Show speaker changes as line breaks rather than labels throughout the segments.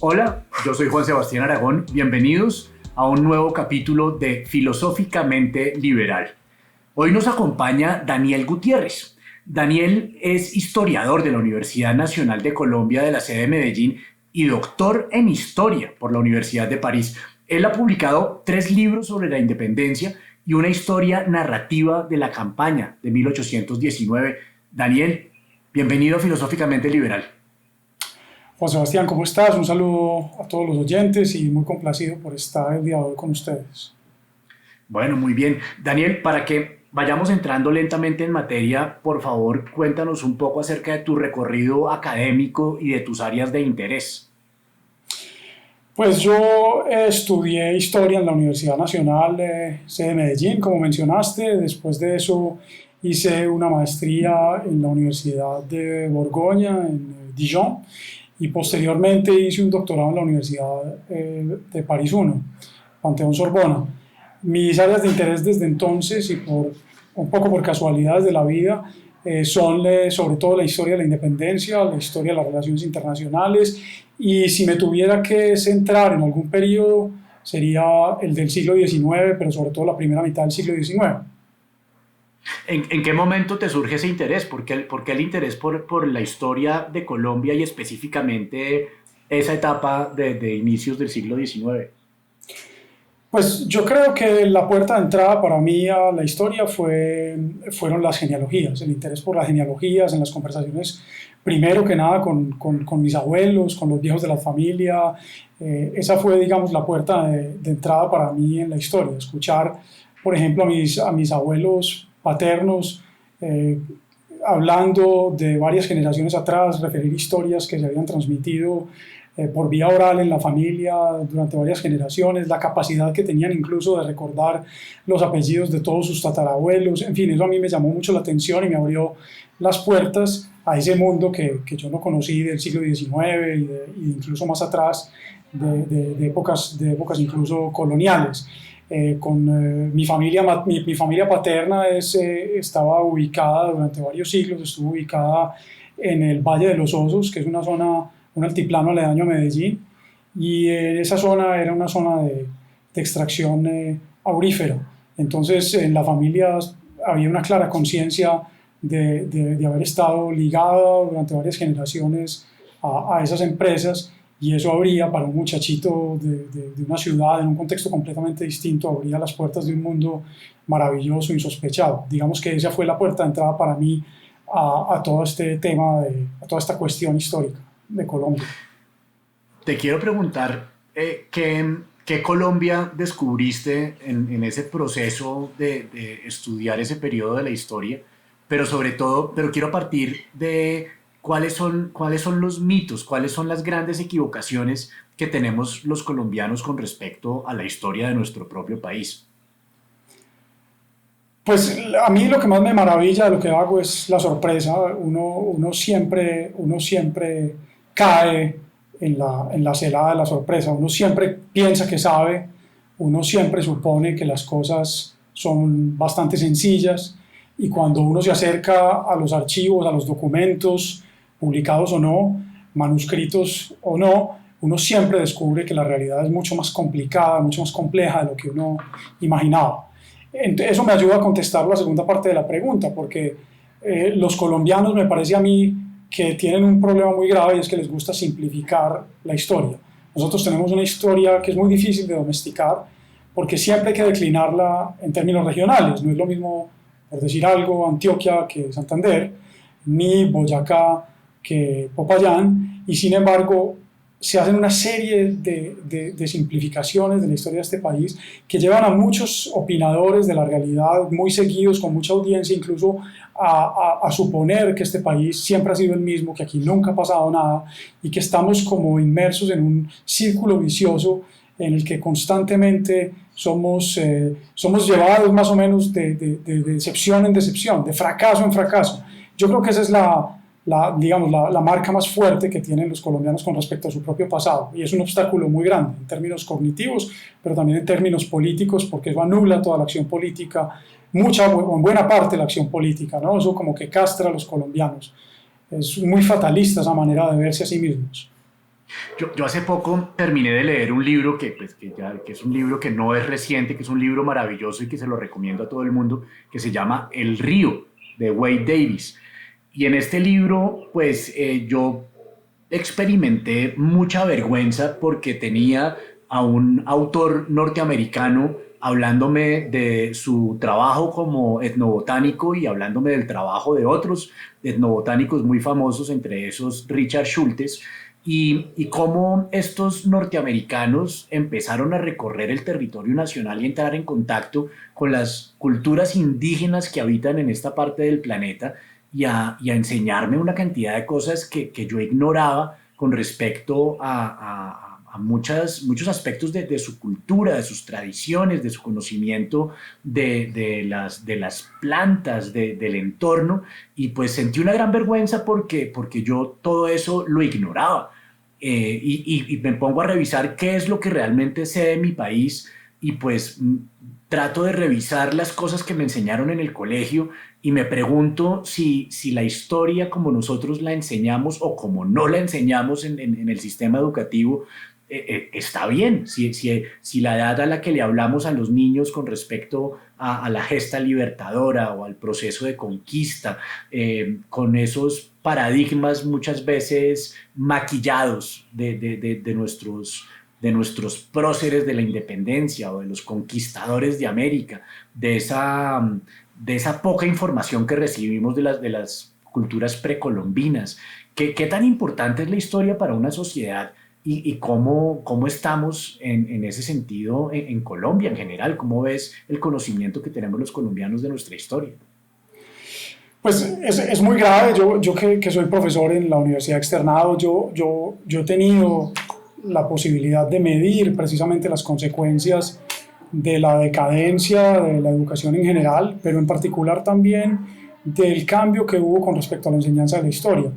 Hola, yo soy Juan Sebastián Aragón. Bienvenidos a un nuevo capítulo de Filosóficamente Liberal. Hoy nos acompaña Daniel Gutiérrez. Daniel es historiador de la Universidad Nacional de Colombia de la sede de Medellín y doctor en Historia por la Universidad de París. Él ha publicado 3 libros sobre la independencia y una historia narrativa de la campaña de 1819. Daniel, bienvenido a Filosóficamente Liberal.
Juan Sebastián, ¿cómo estás? Un saludo a todos los oyentes y muy complacido por estar el día de hoy con ustedes.
Bueno, muy bien. Daniel, para que vayamos entrando lentamente en materia, por favor, cuéntanos un poco acerca de tu recorrido académico y de tus áreas de interés.
Pues yo estudié Historia en la Universidad Nacional de Medellín, como mencionaste. Después de eso hice una maestría en la Universidad de Borgoña, en Dijon, y posteriormente hice un doctorado en la Universidad de París I, Panteón Sorbona. Mis áreas de interés desde entonces y un poco por casualidades de la vida son sobre todo la historia de la independencia, la historia de las relaciones internacionales, y si me tuviera que centrar en algún periodo sería el del siglo XIX, pero sobre todo la primera mitad del siglo XIX.
¿En qué momento te surge ese interés? ¿Por qué el interés por la historia de Colombia y específicamente esa etapa de inicios del siglo XIX?
Pues yo creo que la puerta de entrada para mí a la historia fueron las genealogías, el interés por las genealogías en las conversaciones, primero que nada con mis abuelos, con los viejos de la familia. Esa fue, digamos, la puerta de entrada para mí en la historia, escuchar, por ejemplo, a mis abuelos paternos hablando de varias generaciones atrás, referir historias que se habían transmitido por vía oral en la familia durante varias generaciones, la capacidad que tenían incluso de recordar los apellidos de todos sus tatarabuelos. En fin, eso a mí me llamó mucho la atención y me abrió las puertas a ese mundo que yo no conocí del siglo XIX y incluso más atrás, de épocas incluso coloniales. Mi familia paterna estaba ubicada durante varios siglos, estuvo ubicada en el Valle de los Osos, que es un altiplano aledaño a Medellín, y esa zona era una zona de extracción aurífera. Entonces en la familia había una clara conciencia de haber estado ligada durante varias generaciones a esas empresas, y eso abría para un muchachito de una ciudad en un contexto completamente distinto, abría las puertas de un mundo maravilloso, insospechado. Digamos que esa fue la puerta de entrada para mí a todo este tema, a toda esta cuestión histórica de Colombia.
Te quiero preguntar, ¿qué Colombia descubriste en ese proceso de estudiar ese periodo de la historia? Pero sobre todo, quiero partir de cuáles son los mitos, cuáles son las grandes equivocaciones que tenemos los colombianos con respecto a la historia de nuestro propio país.
Pues a mí lo que más me maravilla de lo que hago es la sorpresa. Uno siempre cae en la celada de la sorpresa. Uno siempre piensa que sabe, uno siempre supone que las cosas son bastante sencillas, y cuando uno se acerca a los archivos, a los documentos, publicados o no, manuscritos o no, uno siempre descubre que la realidad es mucho más complicada, mucho más compleja de lo que uno imaginaba. Eso me ayuda a contestar la segunda parte de la pregunta, porque los colombianos, me parece a mí, que tienen un problema muy grave, y es que les gusta simplificar la historia. Nosotros tenemos una historia que es muy difícil de domesticar, porque siempre hay que declinarla en términos regionales. No es lo mismo, por decir algo, Antioquia que Santander, ni Boyacá que Popayán, y sin embargo se hacen una serie de simplificaciones de la historia de este país que llevan a muchos opinadores de la realidad, muy seguidos, con mucha audiencia, incluso a suponer que este país siempre ha sido el mismo, que aquí nunca ha pasado nada, y que estamos como inmersos en un círculo vicioso en el que constantemente somos llevados más o menos de decepción en decepción, de fracaso en fracaso. Yo creo que esa es la marca más fuerte que tienen los colombianos con respecto a su propio pasado, y es un obstáculo muy grande en términos cognitivos, pero también en términos políticos, porque eso anula toda la acción política, en buena parte la acción política, ¿no? Eso como que castra a los colombianos. Es muy fatalista esa manera de verse a sí mismos.
Yo hace poco terminé de leer un libro que es un libro que no es reciente, que es un libro maravilloso y que se lo recomiendo a todo el mundo, que se llama El río, de Wade Davis. Y en este libro, yo experimenté mucha vergüenza porque tenía a un autor norteamericano hablándome de su trabajo como etnobotánico y hablándome del trabajo de otros etnobotánicos muy famosos, entre esos Richard Schultes, y cómo estos norteamericanos empezaron a recorrer el territorio nacional y entrar en contacto con las culturas indígenas que habitan en esta parte del planeta y a enseñarme una cantidad de cosas que yo ignoraba con respecto a muchos aspectos de su cultura, de sus tradiciones, de su conocimiento de las plantas, del entorno, y pues sentí una gran vergüenza porque yo todo eso lo ignoraba. Y me pongo a revisar qué es lo que realmente sé de mi país y pues trato de revisar las cosas que me enseñaron en el colegio y me pregunto si la historia como nosotros la enseñamos o como no la enseñamos en el sistema educativo está bien, si la edad a la que le hablamos a los niños con respecto a la gesta libertadora o al proceso de conquista, con esos paradigmas muchas veces maquillados de nuestros próceres de la independencia o de los conquistadores de América, de esa poca información que recibimos de las culturas precolombinas. ¿Qué tan importante es la historia para una sociedad y cómo estamos en ese sentido en Colombia en general? ¿Cómo ves el conocimiento que tenemos los colombianos de nuestra historia?
Pues es muy grave. Yo que soy profesor en la Universidad Externado, yo he tenido la posibilidad de medir precisamente las consecuencias de la decadencia de la educación en general, pero en particular también del cambio que hubo con respecto a la enseñanza de la historia.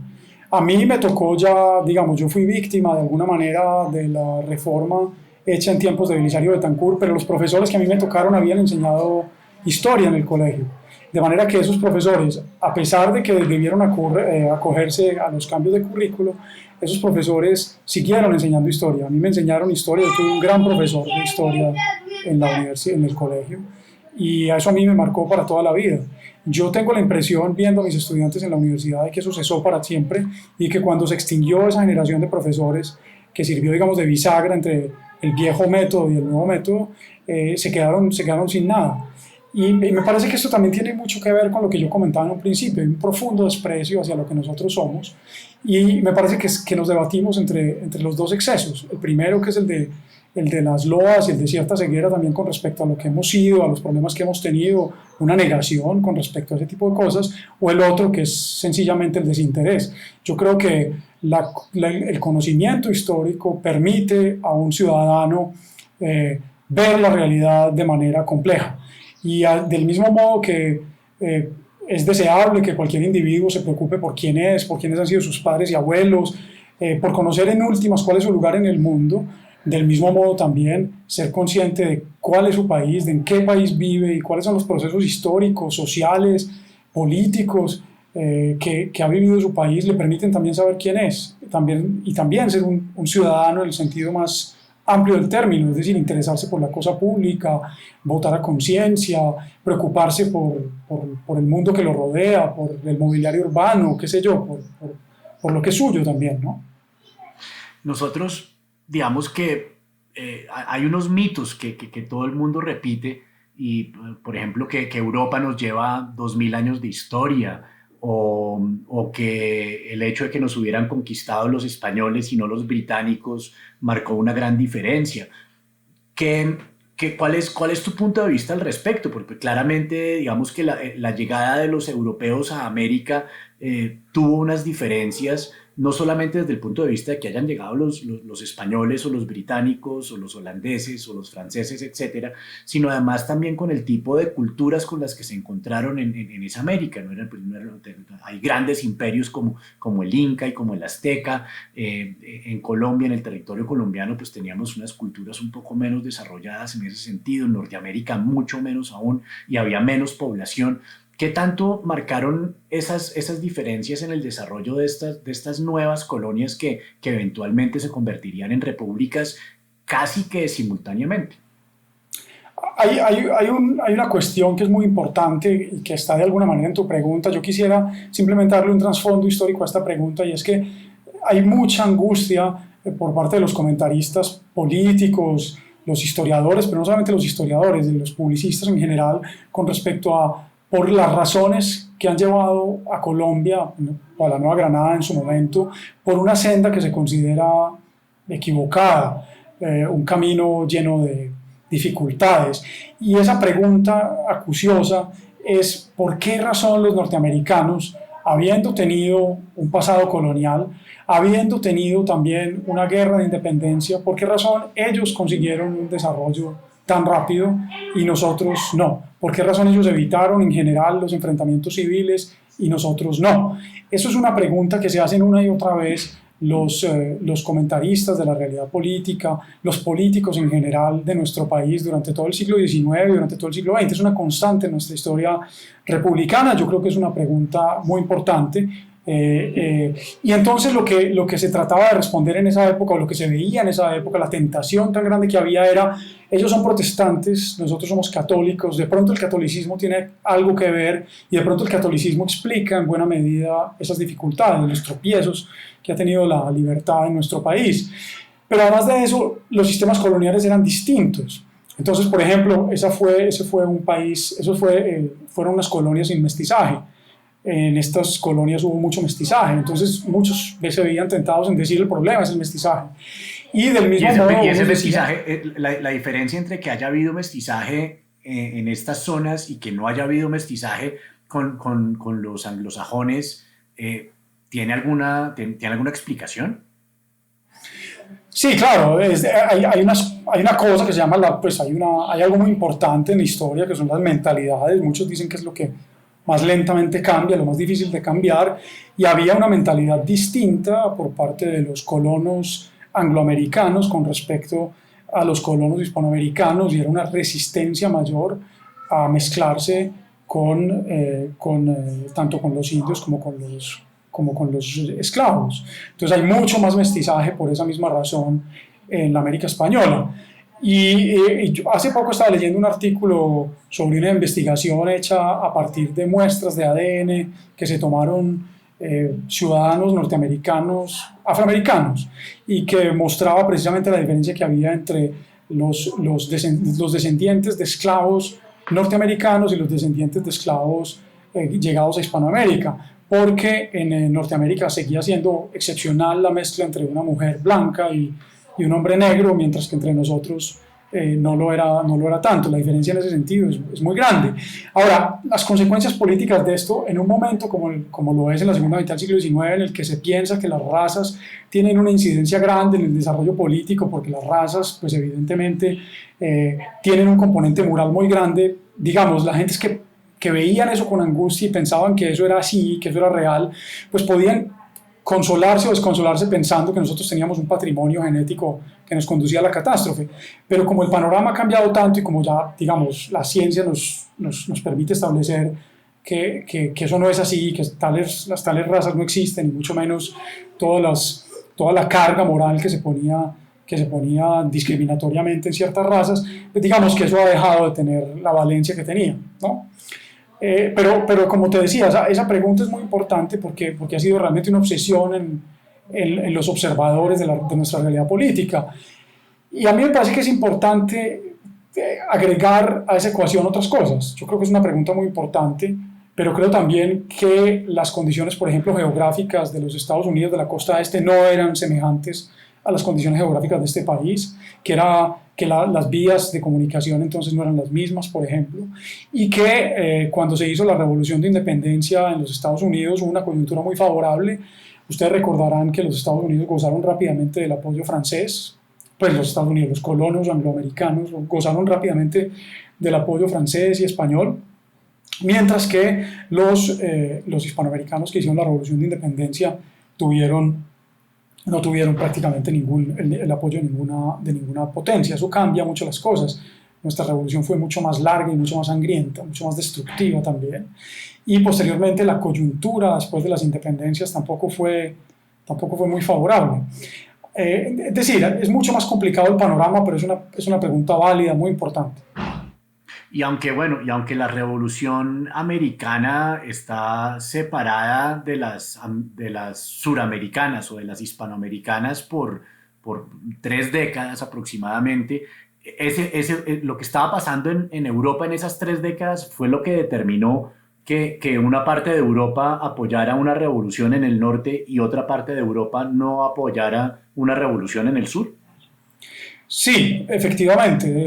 A mí me tocó ya, digamos, yo fui víctima de alguna manera de la reforma hecha en tiempos de Belisario Betancur, pero los profesores que a mí me tocaron habían enseñado historia en el colegio. De manera que esos profesores, a pesar de que debieron acogerse a los cambios de currículo, esos profesores siguieron enseñando historia. A mí me enseñaron historia, yo tuve un gran profesor de historia en la universidad, en el colegio, y eso a mí me marcó para toda la vida. Yo tengo la impresión, viendo a mis estudiantes en la universidad, de que eso cesó para siempre y que cuando se extinguió esa generación de profesores que sirvió, digamos, de bisagra entre el viejo método y el nuevo método, se quedaron sin nada. Y me parece que esto también tiene mucho que ver con lo que yo comentaba en un principio, hay un profundo desprecio hacia lo que nosotros somos, y me parece que nos debatimos entre los dos excesos. El primero, que es el de las loas y el de cierta ceguera también con respecto a lo que hemos sido, a los problemas que hemos tenido, una negación con respecto a ese tipo de cosas, o el otro, que es sencillamente el desinterés. Yo creo que el conocimiento histórico permite a un ciudadano ver la realidad de manera compleja. Y del mismo modo que es deseable que cualquier individuo se preocupe por quién es, por quiénes han sido sus padres y abuelos, por conocer en últimas cuál es su lugar en el mundo, del mismo modo también ser consciente de cuál es su país, de en qué país vive y cuáles son los procesos históricos, sociales, políticos que ha vivido su país, le permiten también saber quién es y también ser un ciudadano en el sentido más amplio del término, es decir, interesarse por la cosa pública, votar a conciencia, preocuparse por el mundo que lo rodea, por el mobiliario urbano, qué sé yo, por lo que es suyo también, ¿no?
Nosotros, digamos que hay unos mitos que todo el mundo repite y, por ejemplo, que Europa nos lleva 2000 años de historia o que el hecho de que nos hubieran conquistado los españoles y no los británicos marcó una gran diferencia. ¿Qué, cuál es tu punto de vista al respecto? Porque claramente, digamos que la llegada de los europeos a América tuvo unas diferencias, no solamente desde el punto de vista de que hayan llegado los españoles o los británicos o los holandeses o los franceses, etcétera, sino además también con el tipo de culturas con las que se encontraron en esa América. Hay grandes imperios como el Inca y como el Azteca. En Colombia, en el territorio colombiano, pues teníamos unas culturas un poco menos desarrolladas en ese sentido, en Norteamérica mucho menos aún, y había menos población. ¿Qué tanto marcaron esas diferencias en el desarrollo de estas nuevas colonias que eventualmente se convertirían en repúblicas casi que simultáneamente?
Hay una cuestión que es muy importante y que está de alguna manera en tu pregunta. Yo quisiera simplemente darle un trasfondo histórico a esta pregunta, y es que hay mucha angustia por parte de los comentaristas políticos, los historiadores, pero no solamente los historiadores, de los publicistas en general, con respecto a por las razones que han llevado a Colombia, o a la Nueva Granada en su momento, por una senda que se considera equivocada, un camino lleno de dificultades. Y esa pregunta acuciosa es: ¿por qué razón los norteamericanos, habiendo tenido un pasado colonial, habiendo tenido también una guerra de independencia, por qué razón ellos consiguieron un desarrollo tan rápido y nosotros no? ¿Por qué razón ellos evitaron en general los enfrentamientos civiles y nosotros no? Eso es una pregunta que se hacen una y otra vez los comentaristas de la realidad política, los políticos en general de nuestro país durante todo el siglo XIX y durante todo el siglo XX. Es una constante en nuestra historia republicana. Yo creo que es una pregunta muy importante. Y entonces lo que se trataba de responder en esa época, o lo que se veía en esa época, la tentación tan grande que había era: ellos son protestantes, nosotros somos católicos, de pronto el catolicismo tiene algo que ver, y de pronto el catolicismo explica en buena medida esas dificultades, los tropiezos que ha tenido la libertad en nuestro país. Pero además de eso, los sistemas coloniales eran distintos. Entonces, por ejemplo, fueron unas colonias sin mestizaje. En estas colonias hubo mucho mestizaje, entonces muchos se veían tentados en decir: el problema es el mestizaje. Y del mismo modo,
Y ese mestizaje, la diferencia entre que haya habido mestizaje en estas zonas y que no haya habido mestizaje con los anglosajones, ¿tiene alguna explicación?
Sí, claro, hay una cosa que se llama, hay algo muy importante en la historia, que son las mentalidades. Muchos dicen que es lo que más lentamente cambia, lo más difícil de cambiar, y había una mentalidad distinta por parte de los colonos angloamericanos con respecto a los colonos hispanoamericanos, y era una resistencia mayor a mezclarse tanto con los indios como con los esclavos. Entonces hay mucho más mestizaje por esa misma razón en la América española. Y yo hace poco estaba leyendo un artículo sobre una investigación hecha a partir de muestras de ADN que se tomaron ciudadanos norteamericanos, afroamericanos, y que mostraba precisamente la diferencia que había entre los descendientes de esclavos norteamericanos y los descendientes de esclavos llegados a Hispanoamérica, porque en Norteamérica seguía siendo excepcional la mezcla entre una mujer blanca y un hombre negro, mientras que entre nosotros no lo era tanto. La diferencia en ese sentido es muy grande. Ahora, las consecuencias políticas de esto, en un momento como lo es en la segunda mitad del siglo XIX, en el que se piensa que las razas tienen una incidencia grande en el desarrollo político, porque las razas, pues evidentemente, tienen un componente moral muy grande. Digamos, la gente que veían eso con angustia y pensaban que eso era así, que eso era real, pues podían consolarse o desconsolarse pensando que nosotros teníamos un patrimonio genético que nos conducía a la catástrofe. Pero como el panorama ha cambiado tanto, y como ya, digamos, la ciencia nos permite establecer que eso no es así, que las tales razas no existen, y mucho menos toda la carga moral que se ponía discriminatoriamente en ciertas razas, pues digamos que eso ha dejado de tener la valencia que tenía, ¿no? Pero como te decía, esa pregunta es muy importante porque ha sido realmente una obsesión en los observadores de nuestra realidad política. Y a mí me parece que es importante agregar a esa ecuación otras cosas. Yo creo que es una pregunta muy importante, pero creo también que las condiciones, por ejemplo, geográficas de los Estados Unidos de la costa este no eran semejantes a las condiciones geográficas de este país, que las vías de comunicación entonces no eran las mismas, por ejemplo, y que cuando se hizo la Revolución de Independencia en los Estados Unidos hubo una coyuntura muy favorable. Ustedes recordarán que los Estados Unidos gozaron rápidamente del apoyo francés, pues los Estados Unidos, los colonos angloamericanos gozaron rápidamente del apoyo francés y español, mientras que los hispanoamericanos que hicieron la Revolución de Independencia no tuvieron prácticamente el apoyo de ninguna potencia. Eso cambia mucho las cosas. nuestra revolución fue mucho más larga y mucho más sangrienta, mucho más destructiva también. Y posteriormente la coyuntura después de las independencias tampoco fue muy favorable. Es decir, es mucho más complicado el panorama, pero es una pregunta válida, muy importante.
Y aunque, bueno, y aunque la revolución americana está separada de las suramericanas o de las hispanoamericanas por 3 décadas aproximadamente, lo que estaba pasando en Europa en esas 3 décadas fue lo que determinó que una parte de Europa apoyara una revolución en el norte y otra parte de Europa no apoyara una revolución en el sur.
Sí, efectivamente,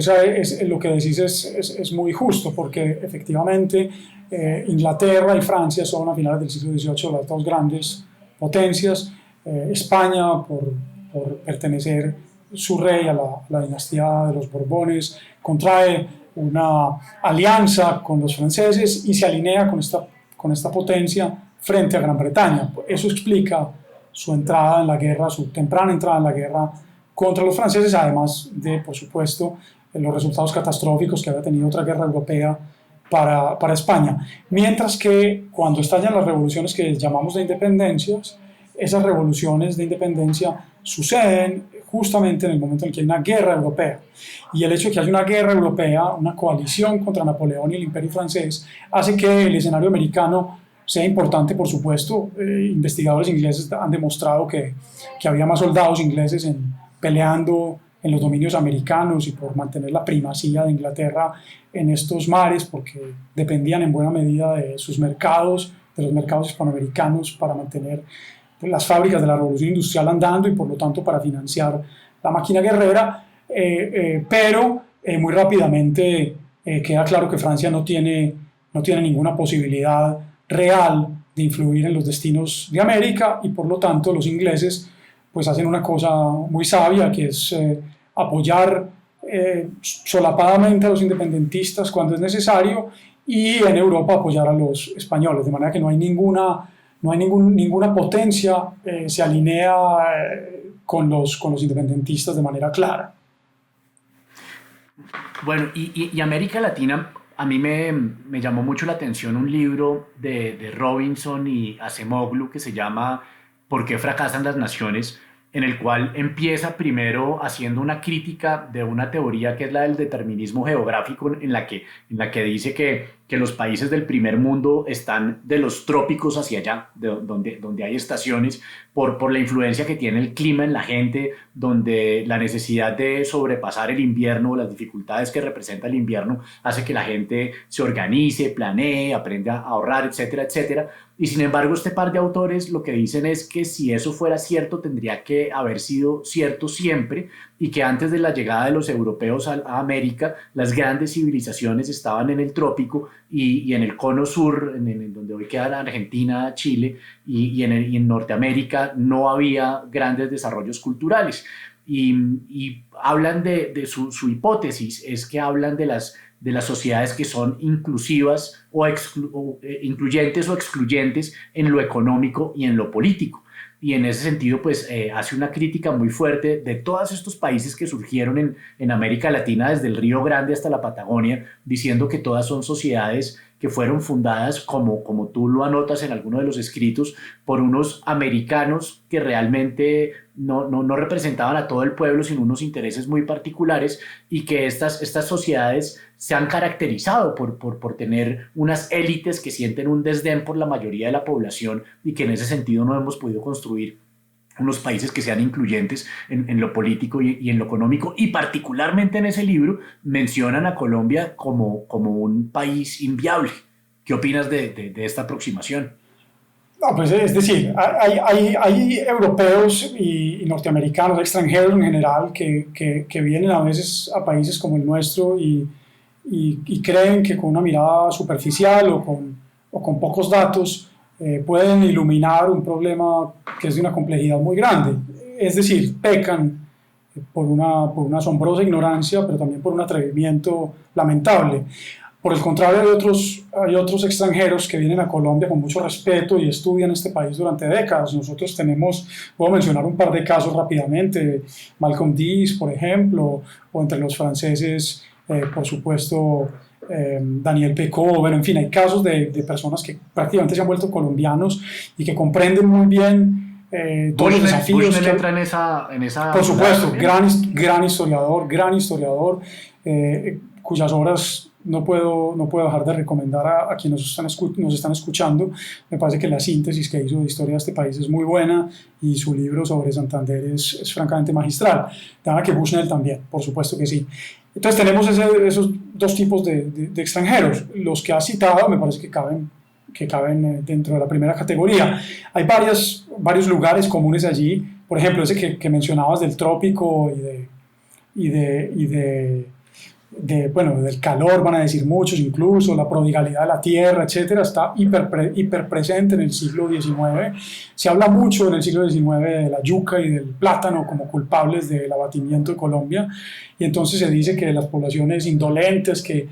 lo que decís es muy justo, porque efectivamente Inglaterra y Francia son a finales del siglo XVIII las dos grandes potencias. España, por pertenecer su rey a la dinastía de los Borbones, contrae una alianza con los franceses y se alinea con esta potencia frente a Gran Bretaña. Eso explica su entrada en la guerra, su temprana entrada en la guerra contra los franceses, además de, por supuesto, los resultados catastróficos que había tenido otra guerra europea para España. Mientras que cuando estallan las revoluciones que llamamos de independencias, esas revoluciones de independencia suceden justamente en el momento en el que hay una guerra europea. Y el hecho de que haya una guerra europea, una coalición contra Napoleón y el Imperio francés, hace que el escenario americano sea importante, por supuesto. Investigadores ingleses han demostrado que había más soldados ingleses peleando en los dominios americanos y por mantener la primacía de Inglaterra en estos mares, porque dependían en buena medida de sus mercados, de los mercados hispanoamericanos, para mantener las fábricas de la revolución industrial andando y por lo tanto para financiar la máquina guerrera, pero muy rápidamente queda claro que Francia no tiene ninguna posibilidad real de influir en los destinos de América, y por lo tanto los ingleses pues hacen una cosa muy sabia, que es apoyar solapadamente a los independentistas cuando es necesario, y en Europa apoyar a los españoles, de manera que no hay ninguna potencia se alinea con los independentistas de manera clara.
Bueno, y América Latina, a mí me llamó mucho la atención un libro de Robinson y Acemoglu que se llama ¿Por qué fracasan las naciones?, en el cual empieza primero haciendo una crítica de una teoría que es la del determinismo geográfico, en la que dice que los países del primer mundo están de los trópicos hacia allá, donde hay estaciones, por la influencia que tiene el clima en la gente, donde la necesidad de sobrepasar el invierno, las dificultades que representa el invierno, hace que la gente se organice, planee, aprenda a ahorrar, etcétera, etcétera. Y sin embargo, este par de autores lo que dicen es que si eso fuera cierto, tendría que haber sido cierto siempre, y que antes de la llegada de los europeos a América, las grandes civilizaciones estaban en el trópico y en el cono sur, donde hoy quedan Argentina, Chile, y en Norteamérica no había grandes desarrollos culturales. Y hablan de su hipótesis, es que hablan de las sociedades que son inclusivas incluyentes o excluyentes en lo económico y en lo político. Y en ese sentido, pues hace una crítica muy fuerte de todos estos países que surgieron en América Latina, desde el Río Grande hasta la Patagonia, diciendo que todas son sociedades que fueron fundadas, como tú lo anotas en alguno de los escritos, por unos americanos que realmente no representaban a todo el pueblo, sino unos intereses muy particulares, y que estas sociedades se han caracterizado por tener unas élites que sienten un desdén por la mayoría de la población, y que en ese sentido no hemos podido construir unos países que sean incluyentes en lo político y en lo económico, y particularmente en ese libro mencionan a Colombia como un país inviable. ¿Qué opinas de esta aproximación?
No, pues es decir, hay europeos y norteamericanos, extranjeros en general, que vienen a veces a países como el nuestro y creen que con una mirada superficial o con pocos datos pueden iluminar un problema que es de una complejidad muy grande. Es decir, pecan por una asombrosa ignorancia, pero también por un atrevimiento lamentable. Por el contrario, hay otros extranjeros que vienen a Colombia con mucho respeto y estudian este país durante décadas. Nosotros puedo mencionar un par de casos rápidamente, Malcolm X, por ejemplo, o entre los franceses por supuesto Daniel Pecó, bueno, en fin, hay casos de personas que prácticamente se han vuelto colombianos y que comprenden muy bien todos los desafíos.
Bushnell entra en esa
por supuesto, gran historiador, cuyas obras no puedo dejar de recomendar a quienes nos están escuchando. Me parece que la síntesis que hizo de historia de este país es muy buena y su libro sobre Santander es francamente magistral. Nada que Bushnell también, por supuesto que sí. Entonces tenemos esos dos tipos de extranjeros. Los que has citado me parece que caben dentro de la primera categoría. Hay varios lugares comunes allí. Por ejemplo, ese que mencionabas del trópico bueno, del calor, van a decir muchos, incluso la prodigalidad de la tierra, etcétera, está hiper presente en el siglo XIX. Se habla mucho en el siglo XIX de la yuca y del plátano como culpables del abatimiento de Colombia, y entonces se dice que las poblaciones indolentes que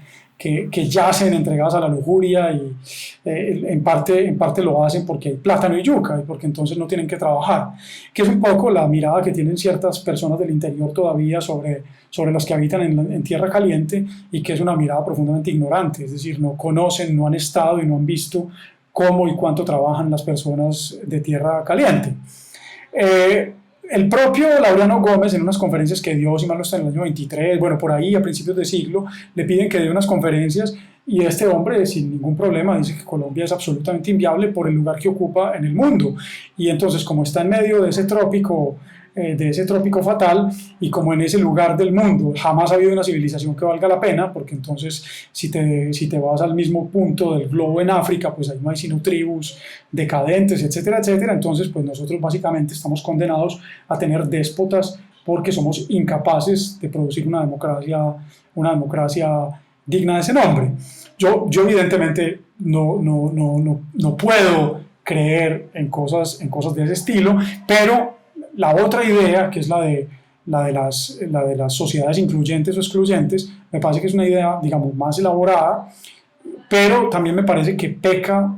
yacen entregadas a la lujuria y en parte lo hacen porque hay plátano y yuca y porque entonces no tienen que trabajar, que es un poco la mirada que tienen ciertas personas del interior todavía sobre los que habitan en tierra caliente, y que es una mirada profundamente ignorante, es decir, no conocen, no han estado y no han visto cómo y cuánto trabajan las personas de tierra caliente. El propio Laureano Gómez, en unas conferencias que dio, si mal no está, en el año 23, bueno, por ahí a principios de siglo, le piden que dé unas conferencias, y este hombre sin ningún problema dice que Colombia es absolutamente inviable por el lugar que ocupa en el mundo. Y entonces, como está en medio de ese trópico fatal, y como en ese lugar del mundo jamás ha habido una civilización que valga la pena, porque entonces si te vas al mismo punto del globo en África, pues ahí no hay sino tribus decadentes, etcétera, etcétera. Entonces pues nosotros básicamente estamos condenados a tener déspotas porque somos incapaces de producir una democracia digna de ese nombre. Yo evidentemente no puedo creer en cosas de ese estilo, pero la otra idea, que es la de las sociedades incluyentes o excluyentes, me parece que es una idea, digamos, más elaborada, pero también me parece que peca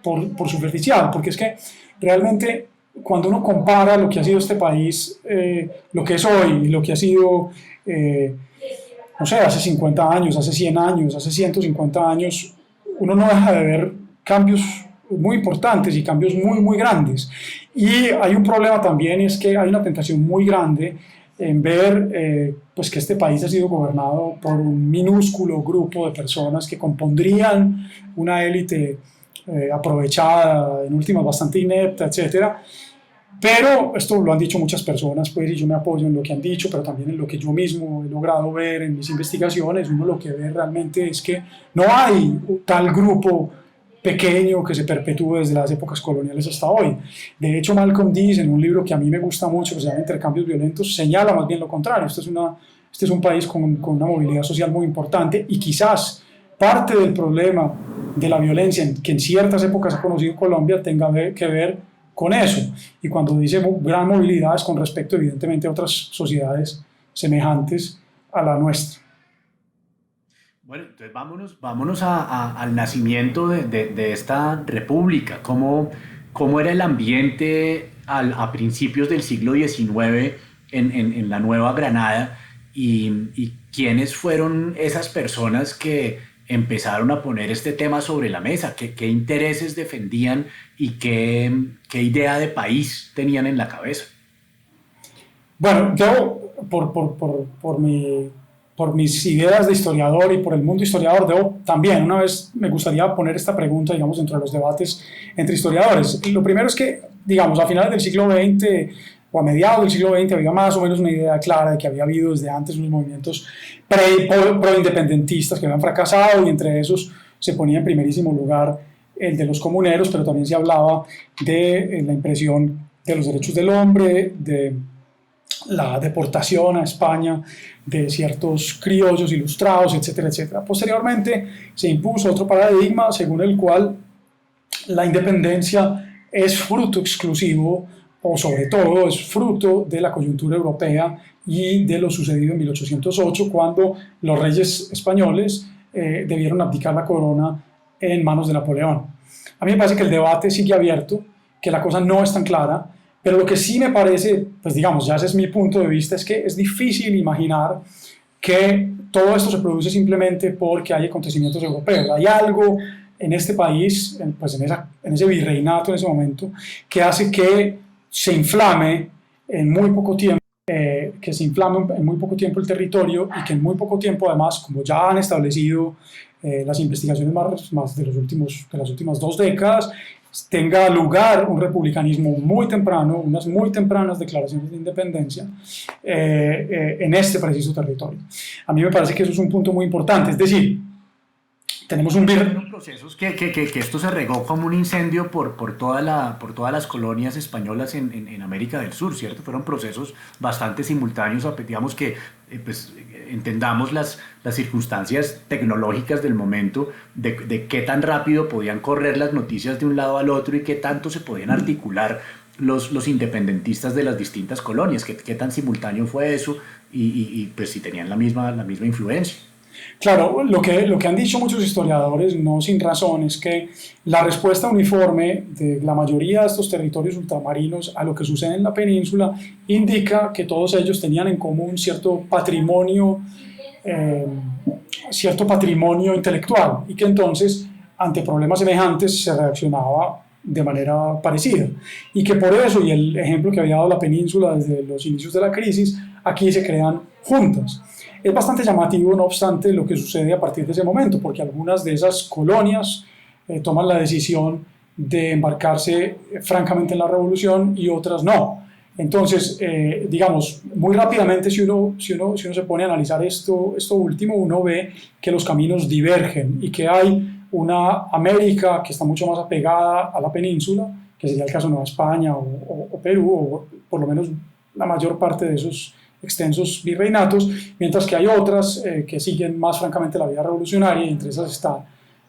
por superficial, porque es que realmente cuando uno compara lo que ha sido este país, lo que es hoy, lo que ha sido, no sé, hace 50 años, hace 100 años, hace 150 años, uno no deja de ver cambios muy importantes y cambios muy grandes. Y hay un problema también, y es que hay una tentación muy grande en ver pues que este país ha sido gobernado por un minúsculo grupo de personas que compondrían una élite aprovechada, en últimas bastante inepta, etcétera. Pero esto lo han dicho muchas personas, pues, y yo me apoyo en lo que han dicho, pero también en lo que yo mismo he logrado ver en mis investigaciones. Uno lo que ve realmente es que no hay tal grupo pequeño que se perpetúe desde las épocas coloniales hasta hoy. De hecho, Malcolm Dees, en un libro que a mí me gusta mucho, que se llama Intercambios Violentos, señala más bien lo contrario. Este es un país con una movilidad social muy importante, y quizás parte del problema de la violencia que en ciertas épocas ha conocido Colombia tenga que ver con eso. Y cuando dice gran movilidad es con respecto, evidentemente, a otras sociedades semejantes a la nuestra.
Bueno, entonces vámonos al nacimiento de esta república. ¿Cómo era el ambiente a principios del siglo XIX en la Nueva Granada? ¿Y quiénes fueron esas personas que empezaron a poner este tema sobre la mesa? ¿Qué intereses defendían y qué idea de país tenían en la cabeza?
Bueno, yo por mis ideas de historiador y por el mundo historiador, también una vez me gustaría poner esta pregunta, digamos, dentro de los debates entre historiadores. Lo primero es que, digamos, a finales del siglo XX o a mediados del siglo XX había más o menos una idea clara de que había habido desde antes unos movimientos pro-independentistas que habían fracasado, y entre esos se ponía en primerísimo lugar el de los comuneros, pero también se hablaba de la impresión de los derechos del hombre, de la deportación a España de ciertos criollos ilustrados, etcétera, etcétera. Posteriormente se impuso otro paradigma según el cual la independencia es fruto exclusivo, o sobre todo es fruto de la coyuntura europea y de lo sucedido en 1808, cuando los reyes españoles debieron abdicar la corona en manos de Napoleón. A mí me parece que el debate sigue abierto, que la cosa no es tan clara, pero lo que sí me parece, pues digamos, ya ese es mi punto de vista, es que es difícil imaginar que todo esto se produce simplemente porque hay acontecimientos europeos. Hay algo en este país, pues en ese virreinato en ese momento, que hace que se inflame en muy poco tiempo, el territorio, y que en muy poco tiempo, además, como ya han establecido las investigaciones más de las últimas 2 décadas, tenga lugar un republicanismo muy temprano, unas muy tempranas declaraciones de independencia en este preciso territorio. A mí me parece que eso es un punto muy importante, es decir, tenemos un
Fueron procesos que esto se regó como un incendio por todas las colonias españolas en América del Sur, ¿cierto? Fueron procesos bastante simultáneos, digamos que pues, entendamos las circunstancias tecnológicas del momento, de qué tan rápido podían correr las noticias de un lado al otro y qué tanto se podían articular los independentistas de las distintas colonias, qué tan simultáneo fue eso y pues si tenían la misma influencia.
Claro, lo que han dicho muchos historiadores, no sin razón, es que la respuesta uniforme de la mayoría de estos territorios ultramarinos a lo que sucede en la península indica que todos ellos tenían en común cierto patrimonio intelectual, y que entonces ante problemas semejantes se reaccionaba de manera parecida, y que por eso, y el ejemplo que había dado la península desde los inicios de la crisis, aquí se crean juntas. Es bastante llamativo, no obstante, lo que sucede a partir de ese momento, porque algunas de esas colonias toman la decisión de embarcarse francamente en la revolución y otras no. Entonces, digamos, muy rápidamente, si uno se pone a analizar esto último, uno ve que los caminos divergen y que hay una América que está mucho más apegada a la península, que sería el caso de Nueva España o Perú, o por lo menos la mayor parte de esos extensos virreinatos, mientras que hay otras que siguen más francamente la vida revolucionaria, y entre esas está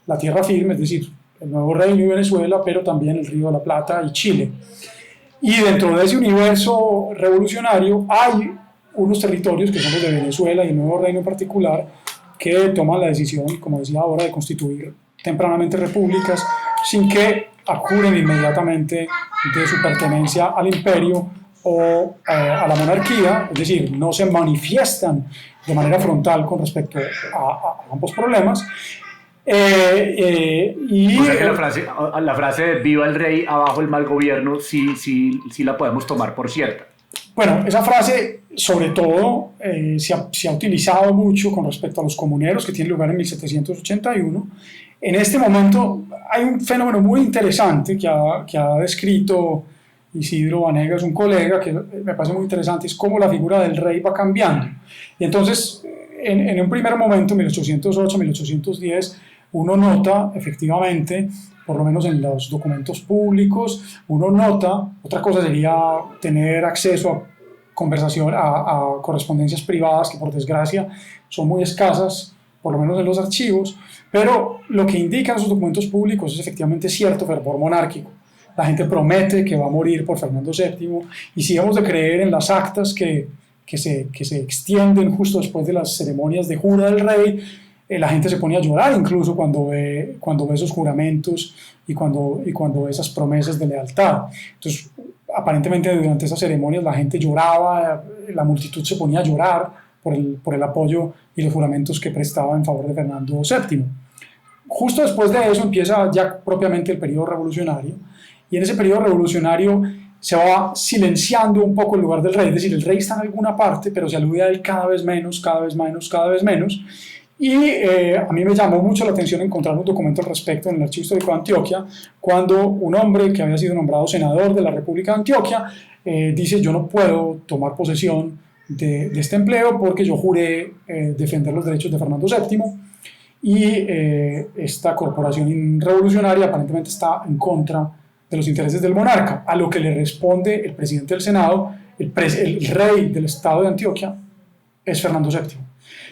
la tierra firme, es decir, el Nuevo Reino y Venezuela, pero también el Río de la Plata y Chile. Y dentro de ese universo revolucionario hay unos territorios que son los de Venezuela y el Nuevo Reino en particular, que toman la decisión, como decía ahora, de constituir tempranamente repúblicas sin que acuren inmediatamente de su pertenencia al imperio o a la monarquía, es decir, no se manifiestan de manera frontal con respecto a ambos problemas.
O sea que la frase de viva el rey, abajo el mal gobierno, sí la podemos tomar por cierta.
Bueno, esa frase sobre todo se ha utilizado mucho con respecto a los comuneros, que tienen lugar en 1781. En este momento hay un fenómeno muy interesante que ha descrito Isidro Vanegas, un colega, que me parece muy interesante, es cómo la figura del rey va cambiando. Y entonces, en un primer momento, 1808, 1810, uno nota efectivamente, por lo menos en los documentos públicos, uno nota, otra cosa sería tener acceso a correspondencias privadas, que por desgracia son muy escasas, por lo menos en los archivos, pero lo que indican esos documentos públicos es efectivamente cierto fervor monárquico. La gente promete que va a morir por Fernando VII, y si hemos de creer en las actas que se extienden justo después de las ceremonias de jura del rey, la gente se pone a llorar incluso cuando ve esos juramentos y cuando ve esas promesas de lealtad. Entonces, aparentemente durante esas ceremonias la gente lloraba, la multitud se ponía a llorar por el apoyo y los juramentos que prestaba en favor de Fernando VII. Justo después de eso empieza ya propiamente el periodo revolucionario, y en ese periodo revolucionario se va silenciando un poco el lugar del rey, es decir, el rey está en alguna parte, pero se alude a él cada vez menos, y a mí me llamó mucho la atención encontrar un documento al respecto en el Archivo Histórico de Antioquia, cuando un hombre que había sido nombrado senador de la República de Antioquia dice: yo no puedo tomar posesión de este empleo porque yo juré defender los derechos de Fernando VII, y esta corporación revolucionaria aparentemente está en contra de los intereses del monarca, a lo que le responde el presidente del Senado: el rey del estado de Antioquia es Fernando VII.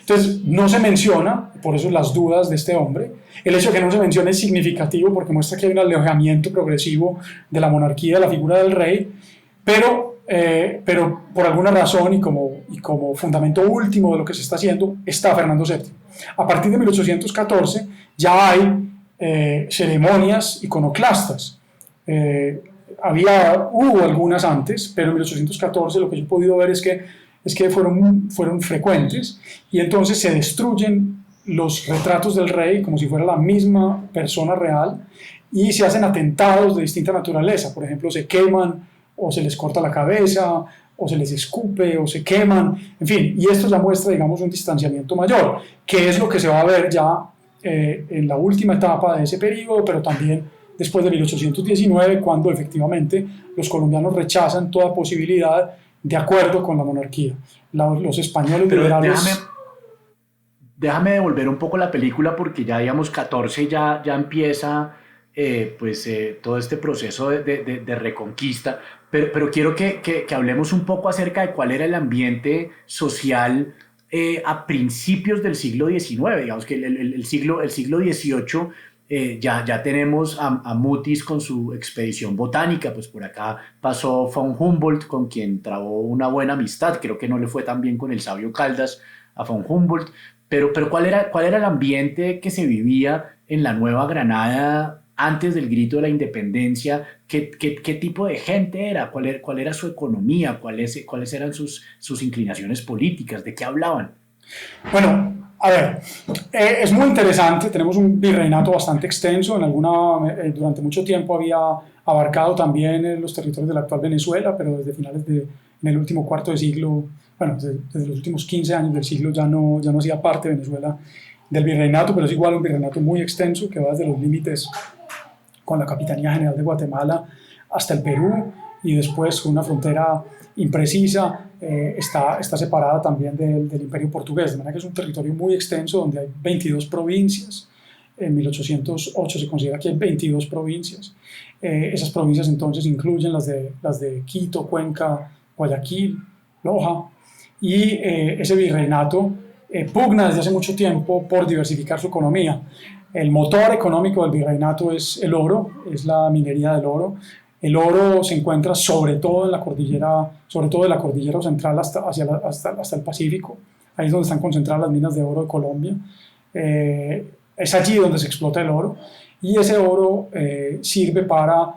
Entonces no se menciona, por eso las dudas de este hombre. El hecho de que no se mencione es significativo porque muestra que hay un alejamiento progresivo de la monarquía, de la figura del rey, pero por alguna razón y como fundamento último de lo que se está haciendo está Fernando VII. A partir de 1814 ya hay ceremonias iconoclastas. Hubo algunas antes, pero en 1814 lo que yo he podido ver es que es que fueron frecuentes y entonces se destruyen los retratos del rey como si fuera la misma persona real y se hacen atentados de distinta naturaleza. Por ejemplo, se queman o se les corta la cabeza o se les escupe o se queman, en fin, y esto ya muestra, digamos, un distanciamiento mayor, que es lo que se va a ver ya en la última etapa de ese periodo, pero también después de 1819, cuando efectivamente los colombianos rechazan toda posibilidad de acuerdo con la monarquía. Los españoles
Pero
liberales...
déjame devolver un poco la película porque ya, digamos, 14 ya empieza todo este proceso de reconquista, pero quiero que hablemos un poco acerca de cuál era el ambiente social a principios del siglo XIX. Digamos que el siglo XVIII ya tenemos a Mutis con su expedición botánica, pues por acá pasó von Humboldt, con quien trabó una buena amistad. Creo que no le fue tan bien con el sabio Caldas a von Humboldt, pero ¿cuál era el ambiente que se vivía en la Nueva Granada antes del grito de la independencia? ¿Qué tipo de gente era? ¿Cuál era su economía? ¿Cuáles eran sus inclinaciones políticas? ¿De qué hablaban?
Bueno, a ver, es muy interesante. Tenemos un virreinato bastante extenso. Durante mucho tiempo había abarcado también los territorios de la actual Venezuela, pero desde finales en el último cuarto de siglo, bueno, desde los últimos 15 años del siglo ya no hacía parte de Venezuela del virreinato, pero es igual un virreinato muy extenso que va desde los límites con la Capitanía General de Guatemala hasta el Perú, y después con una frontera imprecisa está separada también del Imperio Portugués, de manera que es un territorio muy extenso donde hay 22 provincias. En 1808 se considera que hay 22 provincias. Esas provincias entonces incluyen las de Quito, Cuenca, Guayaquil, Loja, y ese virreinato pugna desde hace mucho tiempo por diversificar su economía. El motor económico del virreinato es el oro, es la minería del oro. El oro se encuentra sobre todo en la cordillera, sobre todo de la cordillera central hasta el Pacífico. Ahí es donde están concentradas las minas de oro de Colombia. Es allí donde se explota el oro, y ese oro sirve para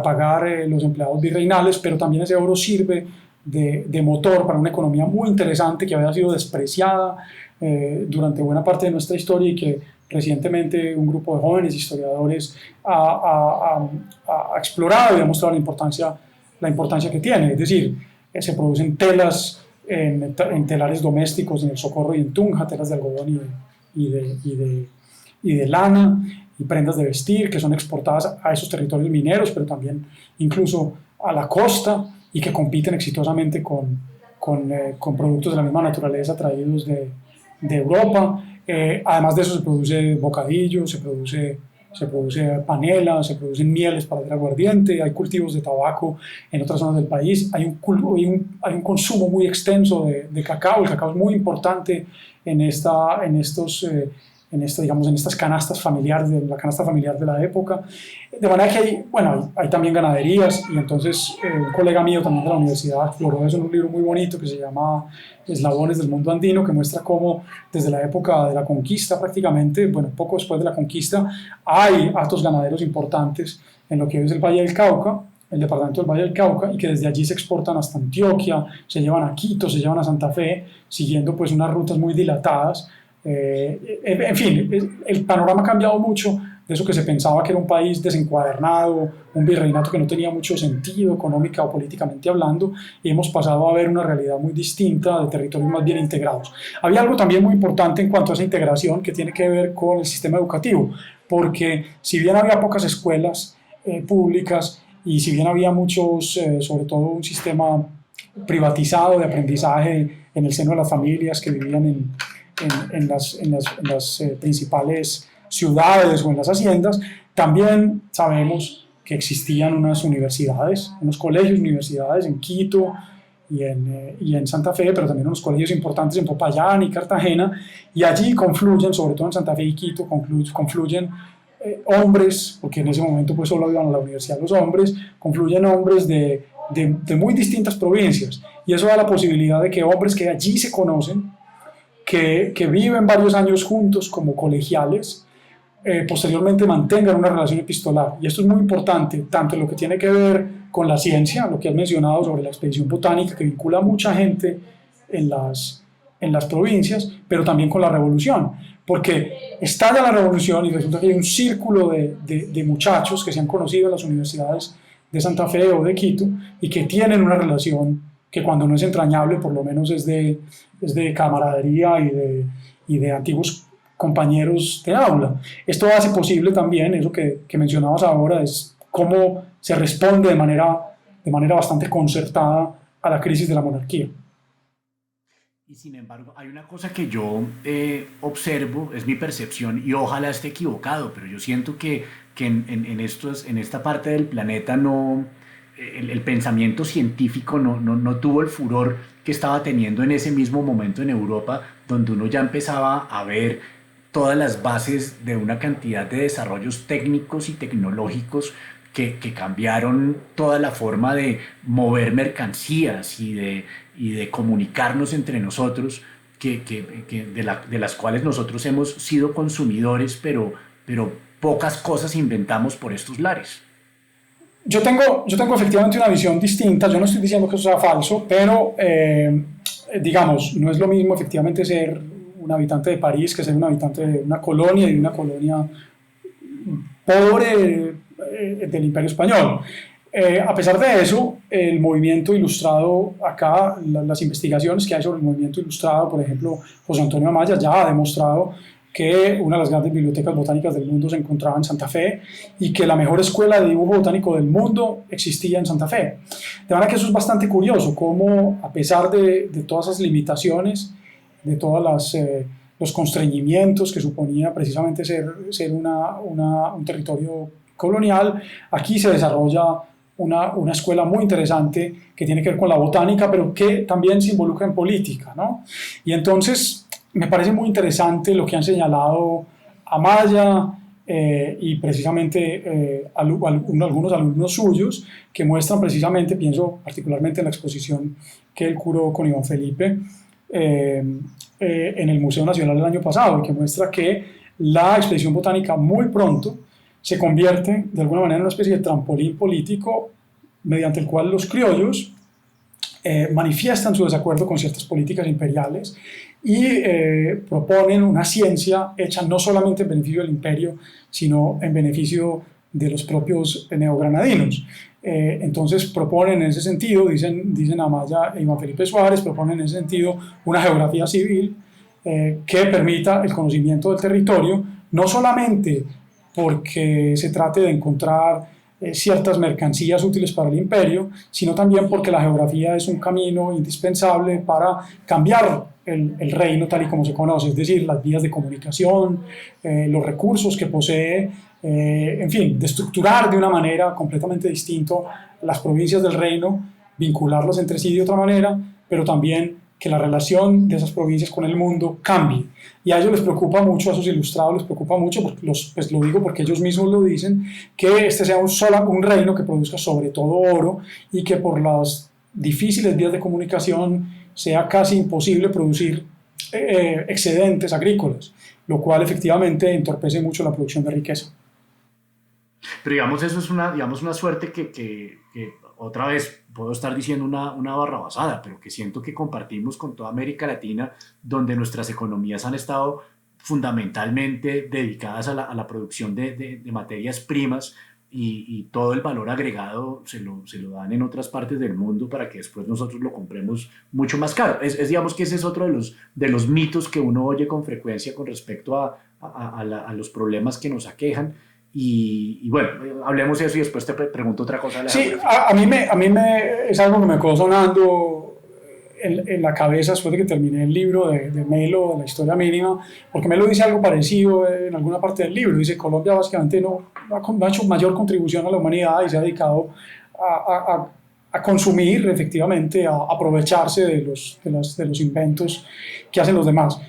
pagar los empleados virreinales, pero también ese oro sirve de motor para una economía muy interesante que había sido despreciada durante buena parte de nuestra historia, y que recientemente un grupo de jóvenes historiadores ha explorado y ha mostrado la importancia que tiene. Es decir, se producen telas en telares domésticos en el Socorro y en Tunja, telas de algodón y de lana, y prendas de vestir que son exportadas a esos territorios mineros, pero también incluso a la costa, y que compiten exitosamente con productos de la misma naturaleza traídos de Europa. Además de eso se produce bocadillo, se produce panela, se producen mieles para hacer aguardiente, hay cultivos de tabaco en otras zonas del país, hay un consumo muy extenso de cacao. El cacao es muy importante en estas canastas familiares, la canasta familiar de la época. De manera que hay también ganaderías, y entonces un colega mío también de la universidad exploró eso en un libro muy bonito que se llama Eslabones del Mundo Andino, que muestra cómo desde la época de la conquista prácticamente, poco después de la conquista, hay actos ganaderos importantes en lo que es el Valle del Cauca, el departamento del Valle del Cauca, y que desde allí se exportan hasta Antioquia, se llevan a Quito, se llevan a Santa Fe, siguiendo pues unas rutas muy dilatadas. En fin, el panorama ha cambiado mucho de eso que se pensaba que era un país desencuadernado, un virreinato que no tenía mucho sentido económica o políticamente hablando, y hemos pasado a ver una realidad muy distinta, de territorios más bien integrados. Había algo también muy importante en cuanto a esa integración que tiene que ver con el sistema educativo, porque si bien había pocas escuelas públicas, y si bien había muchos, sobre todo un sistema privatizado de aprendizaje en el seno de las familias que vivían en las principales ciudades o en las haciendas, también sabemos que existían unas universidades, unos colegios, universidades en Quito y en Santa Fe, pero también unos colegios importantes en Popayán y Cartagena, y allí confluyen, sobre todo en Santa Fe y Quito, confluyen hombres, porque en ese momento pues solo iban a la universidad los hombres, confluyen hombres de muy distintas provincias, y eso da la posibilidad de que hombres que allí se conocen, que viven varios años juntos como colegiales, posteriormente mantengan una relación epistolar. Y esto es muy importante, tanto en lo que tiene que ver con la ciencia, lo que has mencionado sobre la expedición botánica, que vincula a mucha gente en las provincias, pero también con la revolución, porque estalla la revolución y resulta que hay un círculo de muchachos que se han conocido en las universidades de Santa Fe o de Quito y que tienen una relación que cuando no es entrañable, por lo menos es de camaradería y de antiguos compañeros de aula. Esto hace posible también, eso que mencionabas ahora, es cómo se responde de manera bastante concertada a la crisis de la monarquía.
Y sin embargo, hay una cosa que yo observo, es mi percepción, y ojalá esté equivocado, pero yo siento que en esta parte del planeta no, el pensamiento científico no tuvo el furor que estaba teniendo en ese mismo momento en Europa, donde uno ya empezaba a ver todas las bases de una cantidad de desarrollos técnicos y tecnológicos que cambiaron toda la forma de mover mercancías y de comunicarnos entre nosotros, de las cuales nosotros hemos sido consumidores, pero pocas cosas inventamos por estos lares.
Yo tengo efectivamente una visión distinta, yo no estoy diciendo que eso sea falso, pero digamos, no es lo mismo efectivamente ser un habitante de París que ser un habitante de una colonia y de una colonia pobre del Imperio Español. A pesar de eso, el movimiento ilustrado acá, las investigaciones que hay sobre el movimiento ilustrado, por ejemplo, José Antonio Amaya ya ha demostrado que una de las grandes bibliotecas botánicas del mundo se encontraba en Santa Fe y que la mejor escuela de dibujo botánico del mundo existía en Santa Fe. De manera que eso es bastante curioso, cómo a pesar de todas esas limitaciones, de todos los constreñimientos que suponía precisamente ser un territorio colonial, aquí se desarrolla una escuela muy interesante que tiene que ver con la botánica, pero que también se involucra en política, ¿no? Y entonces me parece muy interesante lo que han señalado Amaya y precisamente algunos alumnos suyos que muestran precisamente, pienso particularmente en la exposición que él curó con Iván Felipe en el Museo Nacional el año pasado, y que muestra que la expedición botánica muy pronto se convierte de alguna manera en una especie de trampolín político mediante el cual los criollos manifiestan su desacuerdo con ciertas políticas imperiales y proponen una ciencia hecha no solamente en beneficio del imperio, sino en beneficio de los propios neogranadinos. Entonces proponen en ese sentido, dicen Amaya e Iván Felipe Suárez, proponen en ese sentido una geografía civil que permita el conocimiento del territorio, no solamente porque se trate de encontrar ciertas mercancías útiles para el imperio, sino también porque la geografía es un camino indispensable para cambiar el reino tal y como se conoce, es decir, las vías de comunicación, los recursos que posee, en fin, de estructurar de una manera completamente distinta las provincias del reino, vincularlas entre sí de otra manera, pero también que la relación de esas provincias con el mundo cambie. Y a ellos les preocupa mucho, a esos ilustrados les preocupa mucho, pues lo digo porque ellos mismos lo dicen, que este sea un reino que produzca sobre todo oro y que por las difíciles vías de comunicación sea casi imposible producir excedentes agrícolas, lo cual efectivamente entorpece mucho la producción de riqueza.
Pero digamos, eso es una suerte que otra vez puedo estar diciendo una barrabasada, pero que siento que compartimos con toda América Latina, donde nuestras economías han estado fundamentalmente dedicadas a la producción de materias primas y todo el valor agregado se lo dan en otras partes del mundo para que después nosotros lo compremos mucho más caro. Digamos que ese es otro de los mitos que uno oye con frecuencia con respecto a los problemas que nos aquejan. Y bueno, hablemos de eso y después te pregunto otra cosa.
Sí, a mí es algo que me quedó sonando en la cabeza después de que terminé el libro de Melo, La historia mínima, porque Melo dice algo parecido en alguna parte del libro. Dice, Colombia básicamente no ha hecho mayor contribución a la humanidad y se ha dedicado a consumir, efectivamente, a aprovecharse de los inventos que hacen los demás.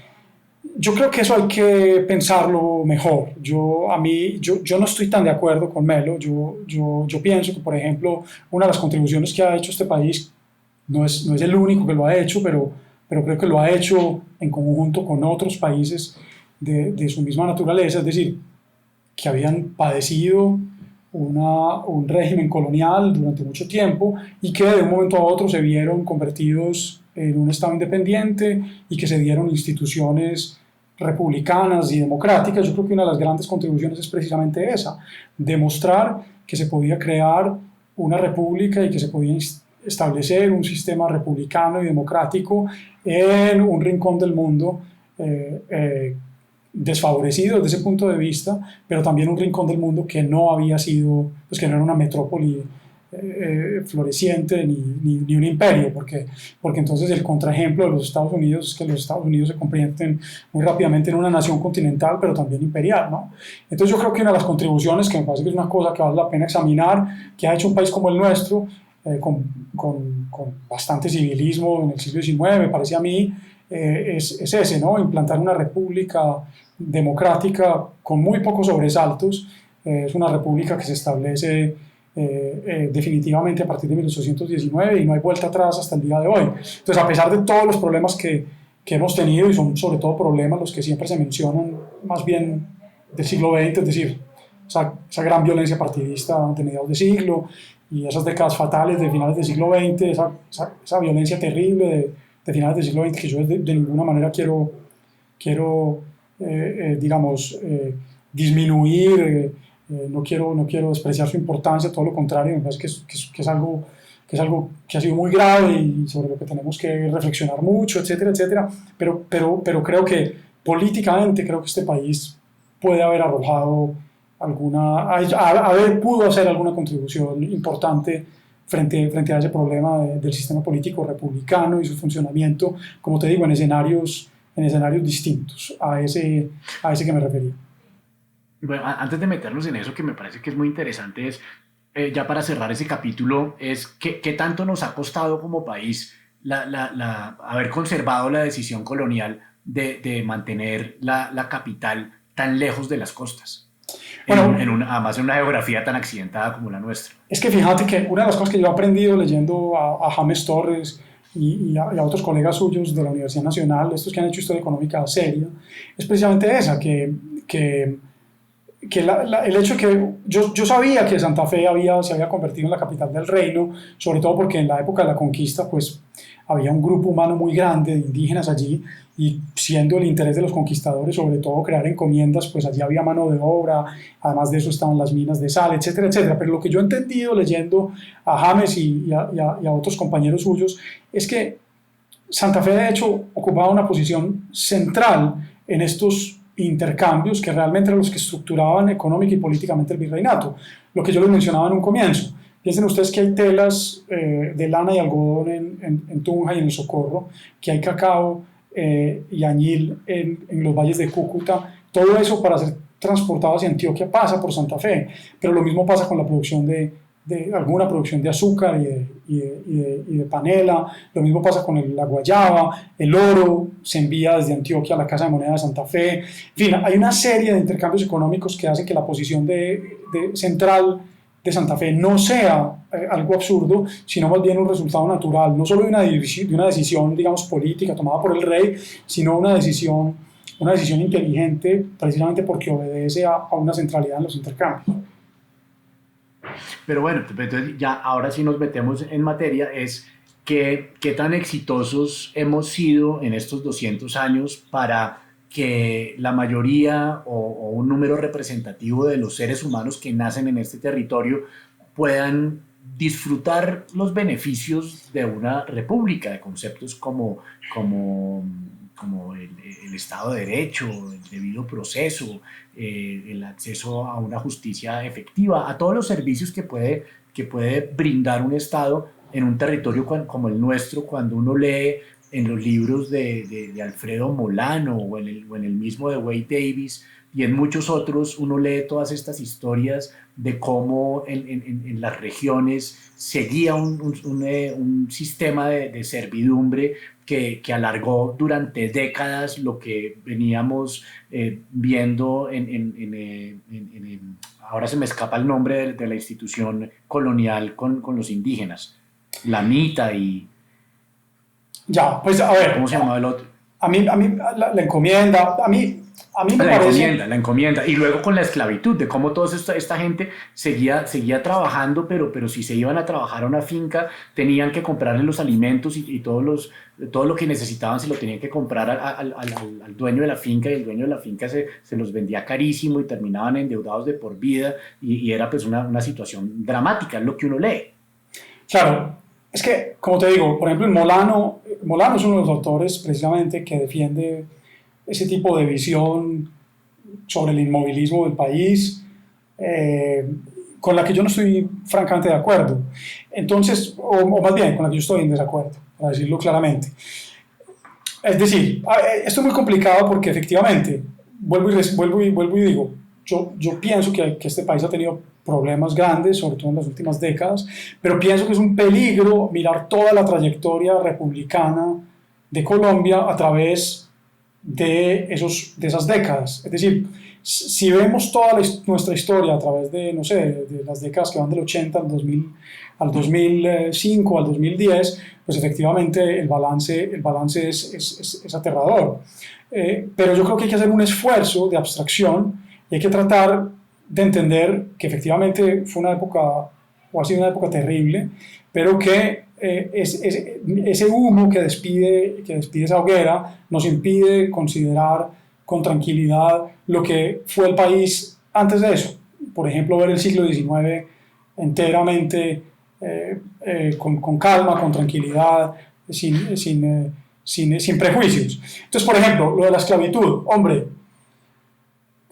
Yo creo que eso hay que pensarlo mejor. Yo no estoy tan de acuerdo con Melo. Yo pienso que, por ejemplo, una de las contribuciones que ha hecho este país no es el único que lo ha hecho, pero creo que lo ha hecho en conjunto con otros países de su misma naturaleza, es decir, que habían padecido un régimen colonial durante mucho tiempo y que de un momento a otro se vieron convertidos en un Estado independiente y que se dieron instituciones republicanas y democráticas. Yo creo que una de las grandes contribuciones es precisamente esa, demostrar que se podía crear una república y que se podía establecer un sistema republicano y democrático en un rincón del mundo desfavorecido desde ese punto de vista, pero también un rincón del mundo que no había sido, pues que no era una metrópoli floreciente ni un imperio, porque entonces el contraejemplo de los Estados Unidos es que los Estados Unidos se convierten muy rápidamente en una nación continental, pero también imperial, ¿no? Entonces yo creo que una de las contribuciones, que me parece que es una cosa que vale la pena examinar, que ha hecho un país como el nuestro, con bastante civilismo en el siglo XIX, me parece a mí, es ese, ¿no? Implantar una república democrática con muy pocos sobresaltos. Es una república que se establece definitivamente a partir de 1819 y no hay vuelta atrás hasta el día de hoy. Entonces, a pesar de todos los problemas que hemos tenido, y son sobre todo problemas los que siempre se mencionan más bien del siglo XX, es decir, esa gran violencia partidista de mediados de siglo y esas décadas fatales de finales del siglo XX, esa violencia terrible de finales del siglo XX que yo de ninguna manera quiero digamos, disminuir, no quiero despreciar su importancia, todo lo contrario, me parece que es algo que ha sido muy grave y sobre lo que tenemos que reflexionar mucho, etcétera, etcétera, pero creo que políticamente creo que este país puede haber arrojado pudo hacer alguna contribución importante frente a ese problema del sistema político republicano y su funcionamiento, como te digo, en escenarios distintos a ese que me refería.
Bueno, antes de meternos en eso, que me parece que es muy interesante, es ya para cerrar ese capítulo, es qué tanto nos ha costado como país haber conservado la decisión colonial de mantener la capital tan lejos de las costas. Bueno, además en una geografía tan accidentada como la nuestra.
Es que fíjate que una de las cosas que yo he aprendido leyendo a James Torres y a otros colegas suyos de la Universidad Nacional, estos que han hecho historia económica seria, es precisamente esa, que el hecho de que yo sabía que Santa Fe se había convertido en la capital del reino, sobre todo porque en la época de la conquista pues había un grupo humano muy grande de indígenas allí, y siendo el interés de los conquistadores sobre todo crear encomiendas, pues allí había mano de obra, además de eso estaban las minas de sal, etcétera, etcétera. Pero lo que yo he entendido leyendo a James y a otros compañeros suyos es que Santa Fe de hecho ocupaba una posición central en estos intercambios que realmente eran los que estructuraban económica y políticamente el virreinato. Lo que yo les mencionaba en un comienzo. Piensen ustedes que hay telas de lana y algodón en Tunja y en el Socorro, que hay cacao y añil en los valles de Cúcuta. Todo eso para ser transportado hacia Antioquia pasa por Santa Fe, pero lo mismo pasa con la producción de alguna producción de azúcar y de panela, lo mismo pasa con la guayaba, el oro se envía desde Antioquia a la Casa de Moneda de Santa Fe. En fin, hay una serie de intercambios económicos que hacen que la posición central de Santa Fe no sea algo absurdo, sino más bien un resultado natural, no solo de una decisión, digamos, política tomada por el rey, sino una decisión inteligente, precisamente porque obedece a una centralidad en los intercambios.
Pero bueno, entonces ya ahora sí nos metemos en materia, es qué tan exitosos hemos sido en estos 200 años para que la mayoría o un número representativo de los seres humanos que nacen en este territorio puedan disfrutar los beneficios de una república, de conceptos como el Estado de Derecho, el debido proceso, el acceso a una justicia efectiva, a todos los servicios que puede brindar un Estado en un territorio como el nuestro. Cuando uno lee en los libros de Alfredo Molano o en el mismo de Wade Davis y en muchos otros, uno lee todas estas historias de cómo en las regiones seguía un sistema de servidumbre que alargó durante décadas lo que veníamos viendo ahora se me escapa el nombre de la institución colonial con los indígenas, la MITA y...
Ya, pues a ver.
¿Cómo se llamaba el otro?
A mí la encomienda, a mí a mí me parece...
La encomienda. Y luego con la esclavitud, de cómo toda esta gente seguía trabajando, pero si se iban a trabajar a una finca, tenían que comprarle los alimentos y todo lo que necesitaban se lo tenían que comprar al dueño de la finca, y el dueño de la finca se los vendía carísimo y terminaban endeudados de por vida, y era pues una situación dramática, es lo que uno lee.
Claro, es que, como te digo, por ejemplo, Molano es uno de los autores precisamente que defiende ese tipo de visión sobre el inmovilismo del país, con la que yo no estoy francamente de acuerdo. Entonces, o más bien, con la que yo estoy en desacuerdo, para decirlo claramente. Es decir, esto es muy complicado porque efectivamente, vuelvo y digo, yo pienso que este país ha tenido problemas grandes, sobre todo en las últimas décadas, pero pienso que es un peligro mirar toda la trayectoria republicana de Colombia a través de esas décadas. Es decir, si vemos toda nuestra historia a través de, no sé, de las décadas que van del 80 al 2005, al 2010, pues efectivamente el balance es aterrador. Pero yo creo que hay que hacer un esfuerzo de abstracción y hay que tratar de entender que efectivamente fue una época, o ha sido una época terrible, pero que ese humo que despide esa hoguera nos impide considerar con tranquilidad lo que fue el país antes de eso. Por ejemplo, ver el siglo XIX enteramente con calma, con tranquilidad, sin prejuicios. Entonces, por ejemplo, lo de la esclavitud, hombre,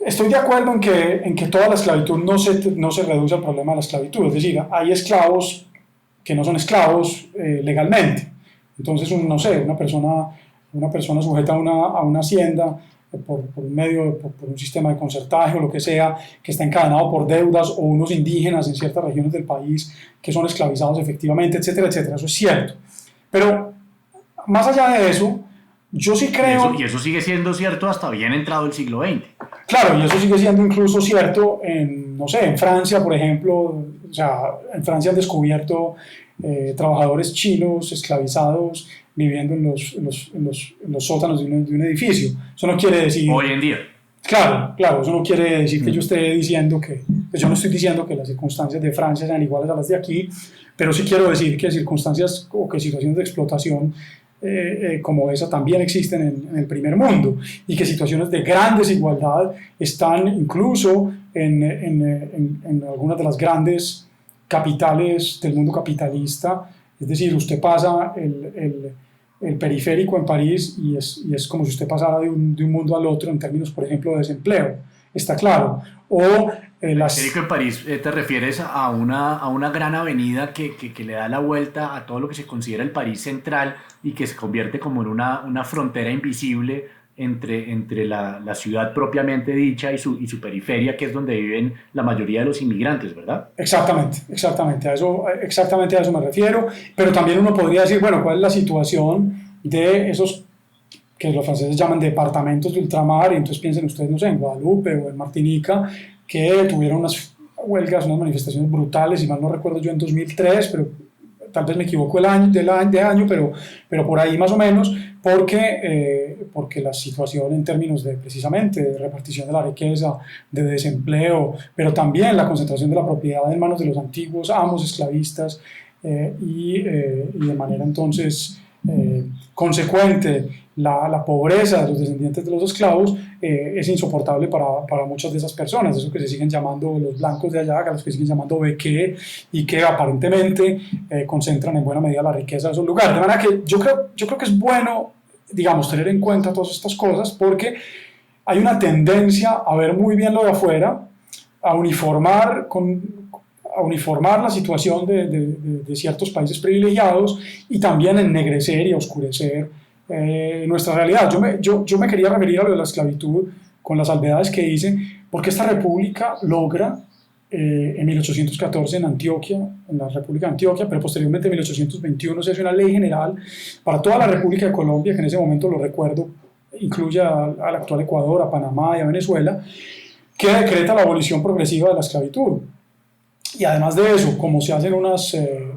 estoy de acuerdo en que toda la esclavitud no se reduce al problema de la esclavitud, es decir, hay esclavos que no son esclavos legalmente. Entonces, no sé, una persona sujeta a una hacienda por un sistema de concertaje o lo que sea, que está encadenado por deudas, o unos indígenas en ciertas regiones del país que son esclavizados efectivamente, etcétera, etcétera. Eso es cierto. Pero, más allá de eso, yo sí creo...
Y eso sigue siendo cierto hasta bien entrado el siglo XX.
Claro, y eso sigue siendo incluso cierto no sé, en Francia, por ejemplo. O sea, en Francia han descubierto trabajadores chinos esclavizados viviendo en los sótanos de un edificio. Eso no quiere decir...
Hoy en día.
Claro, eso no quiere decir que yo esté diciendo pues yo no estoy diciendo que las circunstancias de Francia sean iguales a las de aquí, pero sí quiero decir que circunstancias o que situaciones de explotación como esa también existen en el primer mundo, y que situaciones de gran desigualdad están incluso en algunas de las grandes capitales del mundo capitalista. Es decir, usted pasa el periférico en París y es como si usted pasara de un mundo al otro en términos, por ejemplo, de desempleo, está claro. O
periférico en París, ¿te refieres a una gran avenida que le da la vuelta a todo lo que se considera el París central y que se convierte como en una frontera invisible entre la ciudad propiamente dicha y su periferia, que es donde viven la mayoría de los inmigrantes, ¿verdad?
Exactamente, exactamente a eso me refiero. Pero también uno podría decir, bueno, ¿cuál es la situación de esos que los franceses llaman departamentos de ultramar? Y entonces piensen ustedes, no sé, en Guadalupe o en Martinica, que tuvieron unas huelgas, unas manifestaciones brutales, y mal no recuerdo yo, en 2003, pero tal vez me equivoco de año, pero por ahí más o menos, porque la situación en términos de, precisamente, de repartición de la riqueza, de desempleo, pero también la concentración de la propiedad en manos de los antiguos amos esclavistas, y de manera entonces consecuente la pobreza de los descendientes de los esclavos, es insoportable para muchas de esas personas, eso que se siguen llamando los blancos de allá, a los que siguen llamando beque, y que aparentemente concentran en buena medida la riqueza de esos lugares. De manera que yo creo que es bueno, digamos, tener en cuenta todas estas cosas, porque hay una tendencia a ver muy bien lo de afuera, a uniformar la situación de ciertos países privilegiados, y también a ennegrecer y a oscurecer nuestra realidad. Yo me quería referir a lo de la esclavitud con las salvedades que hice, porque esta república logra en 1814 en Antioquia, en la República de Antioquia, pero posteriormente en 1821 se hace una ley general para toda la República de Colombia, que en ese momento, lo recuerdo, incluye al actual Ecuador, a Panamá y a Venezuela, que decreta la abolición progresiva de la esclavitud. Y además de eso, como se hacen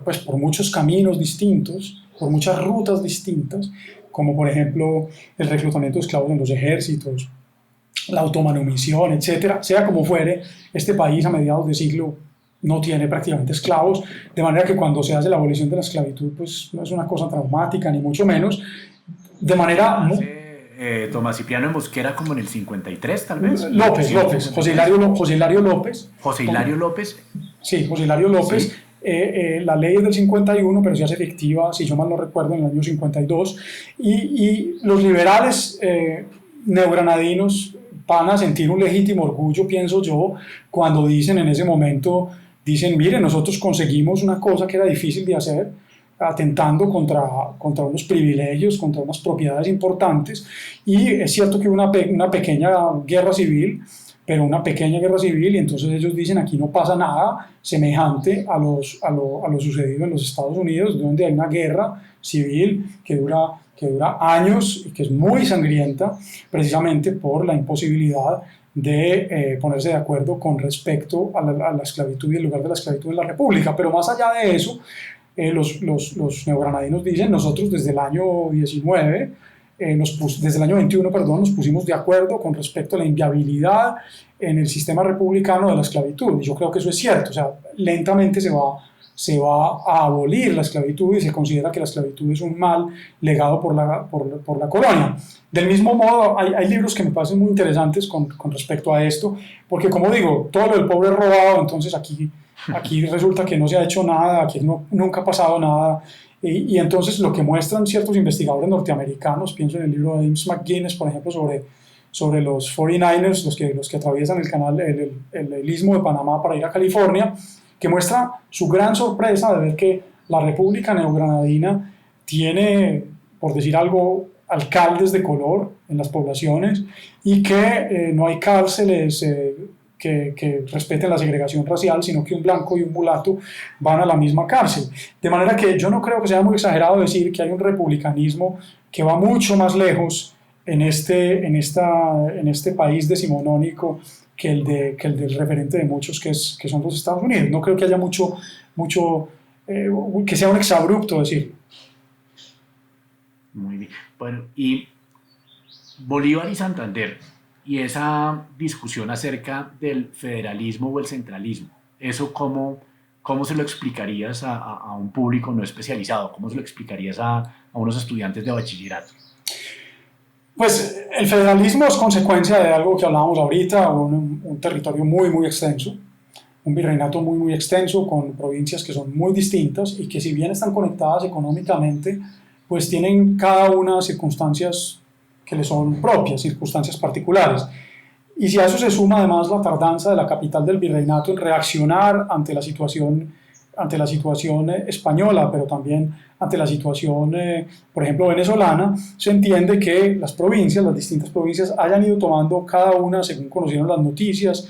pues por muchos caminos distintos, por muchas rutas distintas, como por ejemplo el reclutamiento de esclavos en los ejércitos, la automanumisión, etcétera. Sea como fuere, este país a mediados de siglo no tiene prácticamente esclavos, de manera que cuando se hace la abolición de la esclavitud, pues no es una cosa traumática, ni mucho menos, de manera...
Tomás Cipriano de Mosquera como en el 53 tal vez.
López, José Hilario López.
José Hilario López.
Sí, José Hilario López. Sí. La ley es del 51, pero se hace efectiva, si yo mal no recuerdo, en el año 52. Y los liberales neogranadinos van a sentir un legítimo orgullo, pienso yo, cuando dicen en ese momento, miren, nosotros conseguimos una cosa que era difícil de hacer, atentando contra unos privilegios, contra unas propiedades importantes, y es cierto que hubo una pequeña guerra civil, pero una pequeña guerra civil, y entonces ellos dicen aquí no pasa nada semejante a lo sucedido en los Estados Unidos, donde hay una guerra civil que dura años y que es muy sangrienta, precisamente por la imposibilidad de ponerse de acuerdo con respecto a la esclavitud y el lugar de la esclavitud en la República. Pero más allá de eso, los neogranadinos dicen, nosotros desde el año 19, desde el año 21, perdón, nos pusimos de acuerdo con respecto a la inviabilidad en el sistema republicano de la esclavitud. Y yo creo que eso es cierto. O sea, lentamente se va a abolir la esclavitud y se considera que la esclavitud es un mal legado por la colonia. Del mismo modo, hay libros que me parecen muy interesantes con respecto a esto, porque como digo, todo lo del pobre es robado, entonces aquí resulta que no se ha hecho nada, aquí nunca ha pasado nada. Y entonces lo que muestran ciertos investigadores norteamericanos, pienso en el libro de James McGuinness, por ejemplo, sobre los 49ers, los que atraviesan el istmo de Panamá para ir a California, que muestra su gran sorpresa de ver que la República Neogranadina tiene, por decir algo, alcaldes de color en las poblaciones y que no hay cárceles que respeten la segregación racial, sino que un blanco y un mulato van a la misma cárcel. De manera que yo no creo que sea muy exagerado decir que hay un republicanismo que va mucho más lejos en este país decimonónico que el del referente de muchos que son los Estados Unidos. No creo que haya mucho que sea un exabrupto decirlo.
Muy bien. Bueno, y Bolívar y Santander, y esa discusión acerca del federalismo o el centralismo, ¿eso cómo se lo explicarías a un público no especializado? ¿Cómo se lo explicarías a unos estudiantes de bachillerato?
Pues el federalismo es consecuencia de algo que hablábamos ahorita, un territorio muy, muy extenso, un virreinato muy, muy extenso, con provincias que son muy distintas y que si bien están conectadas económicamente, pues tienen cada una circunstancias que le son propias, circunstancias particulares. Y si a eso se suma además la tardanza de la capital del virreinato en reaccionar ante la situación española, pero también ante la situación, por ejemplo, venezolana, se entiende que las distintas provincias hayan ido tomando cada una, según conocieron las noticias,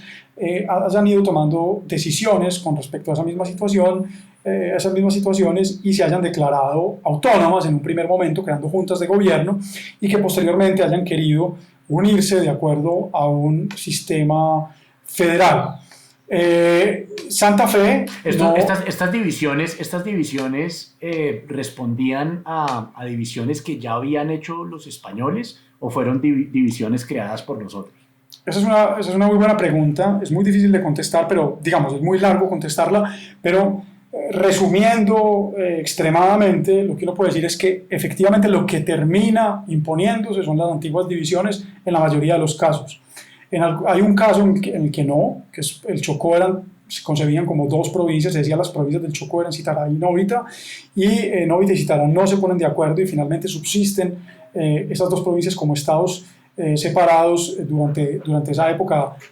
hayan ido tomando decisiones con respecto a esa misma situación, esas mismas situaciones, y se hayan declarado autónomas en un primer momento, creando juntas de gobierno, y que posteriormente hayan querido unirse de acuerdo a un sistema federal. Santa Fe...
Estas divisiones respondían a divisiones que ya habían hecho los españoles o fueron divisiones creadas por nosotros.
Esa es una muy buena pregunta, es muy difícil de contestar, pero digamos, es muy largo contestarla, pero resumiendo extremadamente, lo que uno puede decir es que efectivamente lo que termina imponiéndose son las antiguas divisiones en la mayoría de los casos. Hay un caso en el que no, que es el Chocó, se concebían como dos provincias, se decía las provincias del Chocó eran Citará y Novita, y Novita y Citará no se ponen de acuerdo y finalmente subsisten esas dos provincias como estados separados durante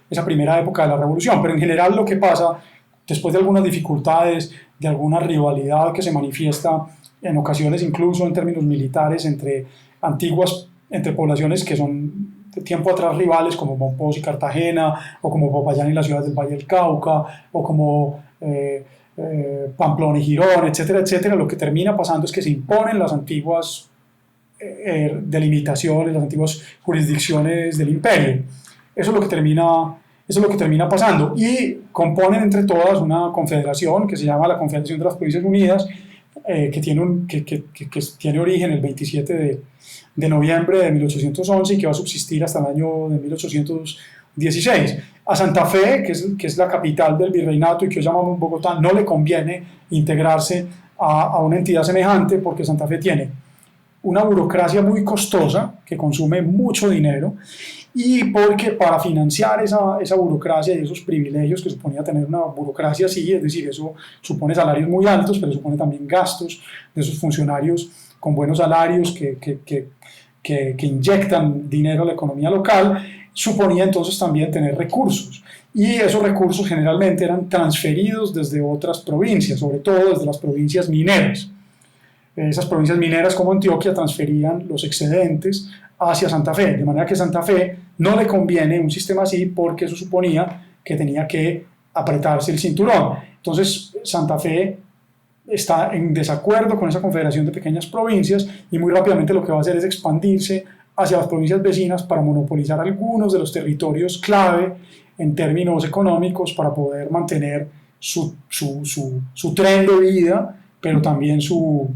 esa primera época de la revolución. Pero en general lo que pasa, después de algunas dificultades, de alguna rivalidad que se manifiesta en ocasiones incluso en términos militares entre poblaciones que son de tiempo atrás rivales, como Mompox y Cartagena, o como Popayán y las ciudades del Valle del Cauca, o como Pamplona y Girón, etcétera, etcétera, lo que termina pasando es que se imponen las antiguas delimitaciones, las antiguas jurisdicciones del imperio. Eso es lo que termina pasando, y componen entre todas una confederación que se llama la Confederación de las Provincias Unidas, que tiene origen el 27 de noviembre de 1811 y que va a subsistir hasta el año de 1816. A Santa Fe, que es la capital del virreinato y que hoy llamamos Bogotá, no le conviene integrarse a una entidad semejante porque Santa Fe tiene una burocracia muy costosa que consume mucho dinero y porque para financiar esa burocracia y esos privilegios que suponía tener una burocracia así, es decir, eso supone salarios muy altos, pero supone también gastos de esos funcionarios con buenos salarios que inyectan dinero a la economía local, suponía entonces también tener recursos. Y esos recursos generalmente eran transferidos desde otras provincias, sobre todo desde las provincias mineras. Esas provincias mineras como Antioquia transferían los excedentes hacia Santa Fe, de manera que Santa Fe no le conviene un sistema así porque eso suponía que tenía que apretarse el cinturón. Entonces Santa Fe está en desacuerdo con esa confederación de pequeñas provincias y muy rápidamente lo que va a hacer es expandirse hacia las provincias vecinas para monopolizar algunos de los territorios clave en términos económicos para poder mantener su tren de vida, pero también su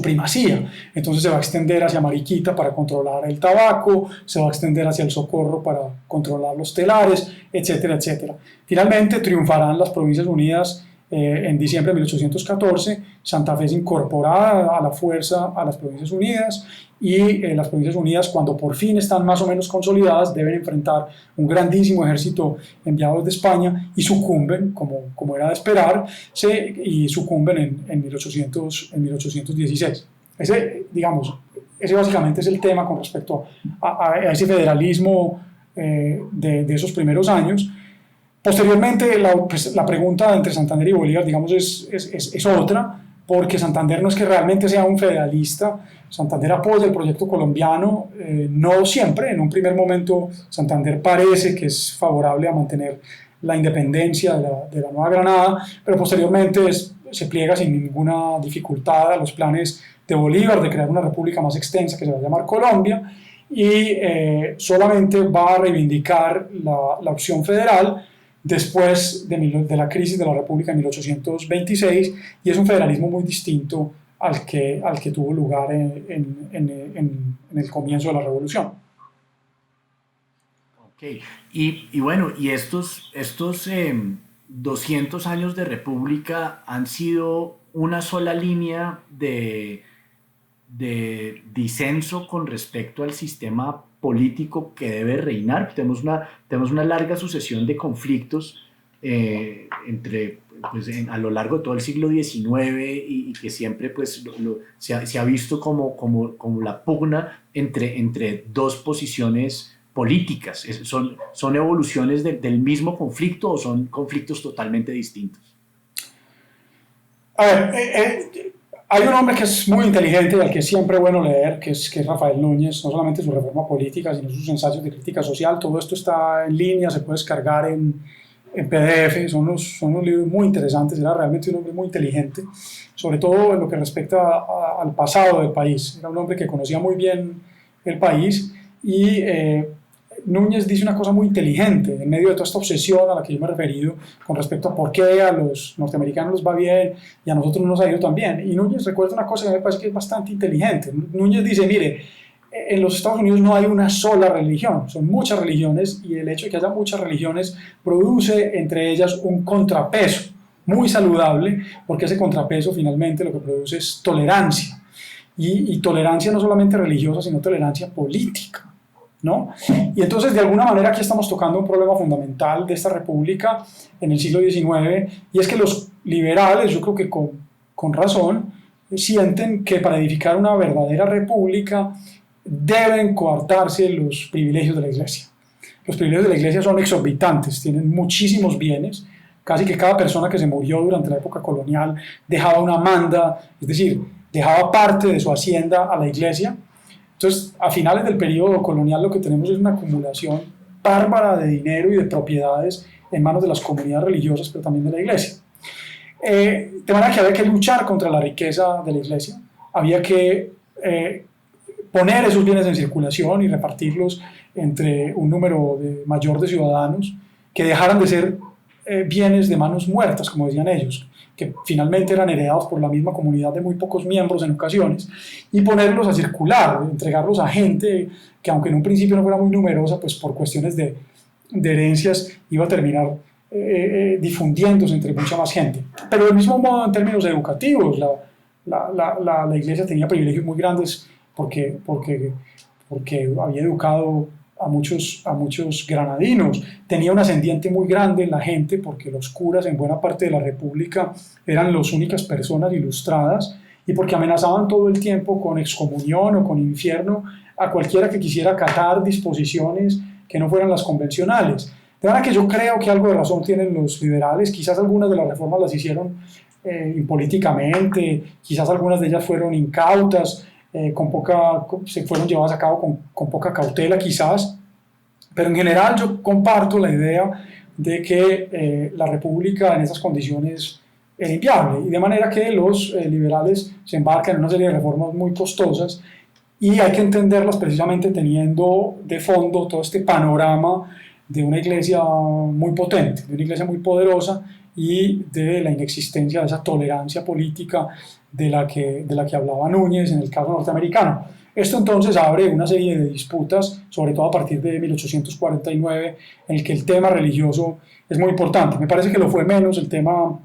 primacía. Entonces se va a extender hacia Mariquita para controlar el tabaco, se va a extender hacia el Socorro para controlar los telares, etcétera, etcétera. Finalmente triunfarán las Provincias Unidas en diciembre de 1814, Santa Fe es incorporada a la fuerza a las Provincias Unidas y las Provincias Unidas, cuando por fin están más o menos consolidadas, deben enfrentar un grandísimo ejército enviado desde España y sucumben, como era de esperar, y sucumben en 1816. Ese básicamente es el tema con respecto a ese federalismo de esos primeros años. Posteriormente, la pregunta entre Santander y Bolívar, digamos, es otra, porque Santander no es que realmente sea un federalista. Santander apoya el proyecto colombiano, no siempre. En un primer momento, Santander parece que es favorable a mantener la independencia de la Nueva Granada, pero posteriormente se pliega sin ninguna dificultad a los planes de Bolívar de crear una república más extensa que se va a llamar Colombia y solamente va a reivindicar la opción federal después de la crisis de la República en 1826, y es un federalismo muy distinto al que tuvo lugar en el comienzo de la Revolución.
Ok, y bueno, y estos 200 años de República han sido una sola línea de disenso con respecto al sistema político que debe reinar. Tenemos una larga sucesión de conflictos a lo largo de todo el siglo XIX y que siempre pues, se ha visto como la pugna entre dos posiciones políticas. ¿Son evoluciones del mismo conflicto o son conflictos totalmente distintos?
A ver, hay un hombre que es muy inteligente y al que es siempre bueno leer, que es Rafael Núñez, no solamente su reforma política, sino sus ensayos de crítica social. Todo esto está en línea, se puede descargar en PDF, son unos libros muy interesantes. Era realmente un hombre muy inteligente, sobre todo en lo que respecta al pasado del país. Era un hombre que conocía muy bien el país y Núñez dice una cosa muy inteligente en medio de toda esta obsesión a la que yo me he referido con respecto a por qué a los norteamericanos les va bien y a nosotros no nos ha ido tan bien. Y Núñez recuerda una cosa que me parece que es bastante inteligente. Núñez dice, mire, en los Estados Unidos no hay una sola religión, son muchas religiones y el hecho de que haya muchas religiones produce entre ellas un contrapeso muy saludable, porque ese contrapeso finalmente lo que produce es tolerancia. Y tolerancia no solamente religiosa, sino tolerancia política, ¿no? Y entonces de alguna manera aquí estamos tocando un problema fundamental de esta república en el siglo XIX, y es que los liberales, yo creo que con razón, sienten que para edificar una verdadera república deben coartarse los privilegios de la iglesia. Los privilegios de la iglesia son exorbitantes, tienen muchísimos bienes, casi que cada persona que se murió durante la época colonial dejaba una manda, es decir, dejaba parte de su hacienda a la iglesia. Entonces, a finales del periodo colonial lo que tenemos es una acumulación bárbara de dinero y de propiedades en manos de las comunidades religiosas, pero también de la iglesia. De manera que había que luchar contra la riqueza de la iglesia, había que poner esos bienes en circulación y repartirlos entre un número mayor de ciudadanos que dejaran de ser bienes de manos muertas, como decían ellos, que finalmente eran heredados por la misma comunidad de muy pocos miembros en ocasiones, y ponerlos a circular, entregarlos a gente que aunque en un principio no fuera muy numerosa, pues por cuestiones de herencias iba a terminar difundiéndose entre mucha más gente. Pero del mismo modo en términos educativos, la iglesia tenía privilegios muy grandes porque había educado a muchos granadinos, tenía un ascendiente muy grande en la gente porque los curas en buena parte de la república eran las únicas personas ilustradas y porque amenazaban todo el tiempo con excomunión o con infierno a cualquiera que quisiera acatar disposiciones que no fueran las convencionales. De manera que yo creo que algo de razón tienen los liberales, quizás algunas de las reformas las hicieron impolíticamente, quizás algunas de ellas fueron incautas, se fueron llevadas a cabo con poca cautela quizás, pero en general yo comparto la idea de que la república en esas condiciones era inviable, y de manera que los liberales se embarcan en una serie de reformas muy costosas y hay que entenderlas precisamente teniendo de fondo todo este panorama de una iglesia muy potente, de una iglesia muy poderosa y de la inexistencia de esa tolerancia política de la que hablaba Núñez en el caso norteamericano. Esto entonces abre una serie de disputas, sobre todo a partir de 1849, en el que el tema religioso es muy importante. Me parece que lo fue menos el tema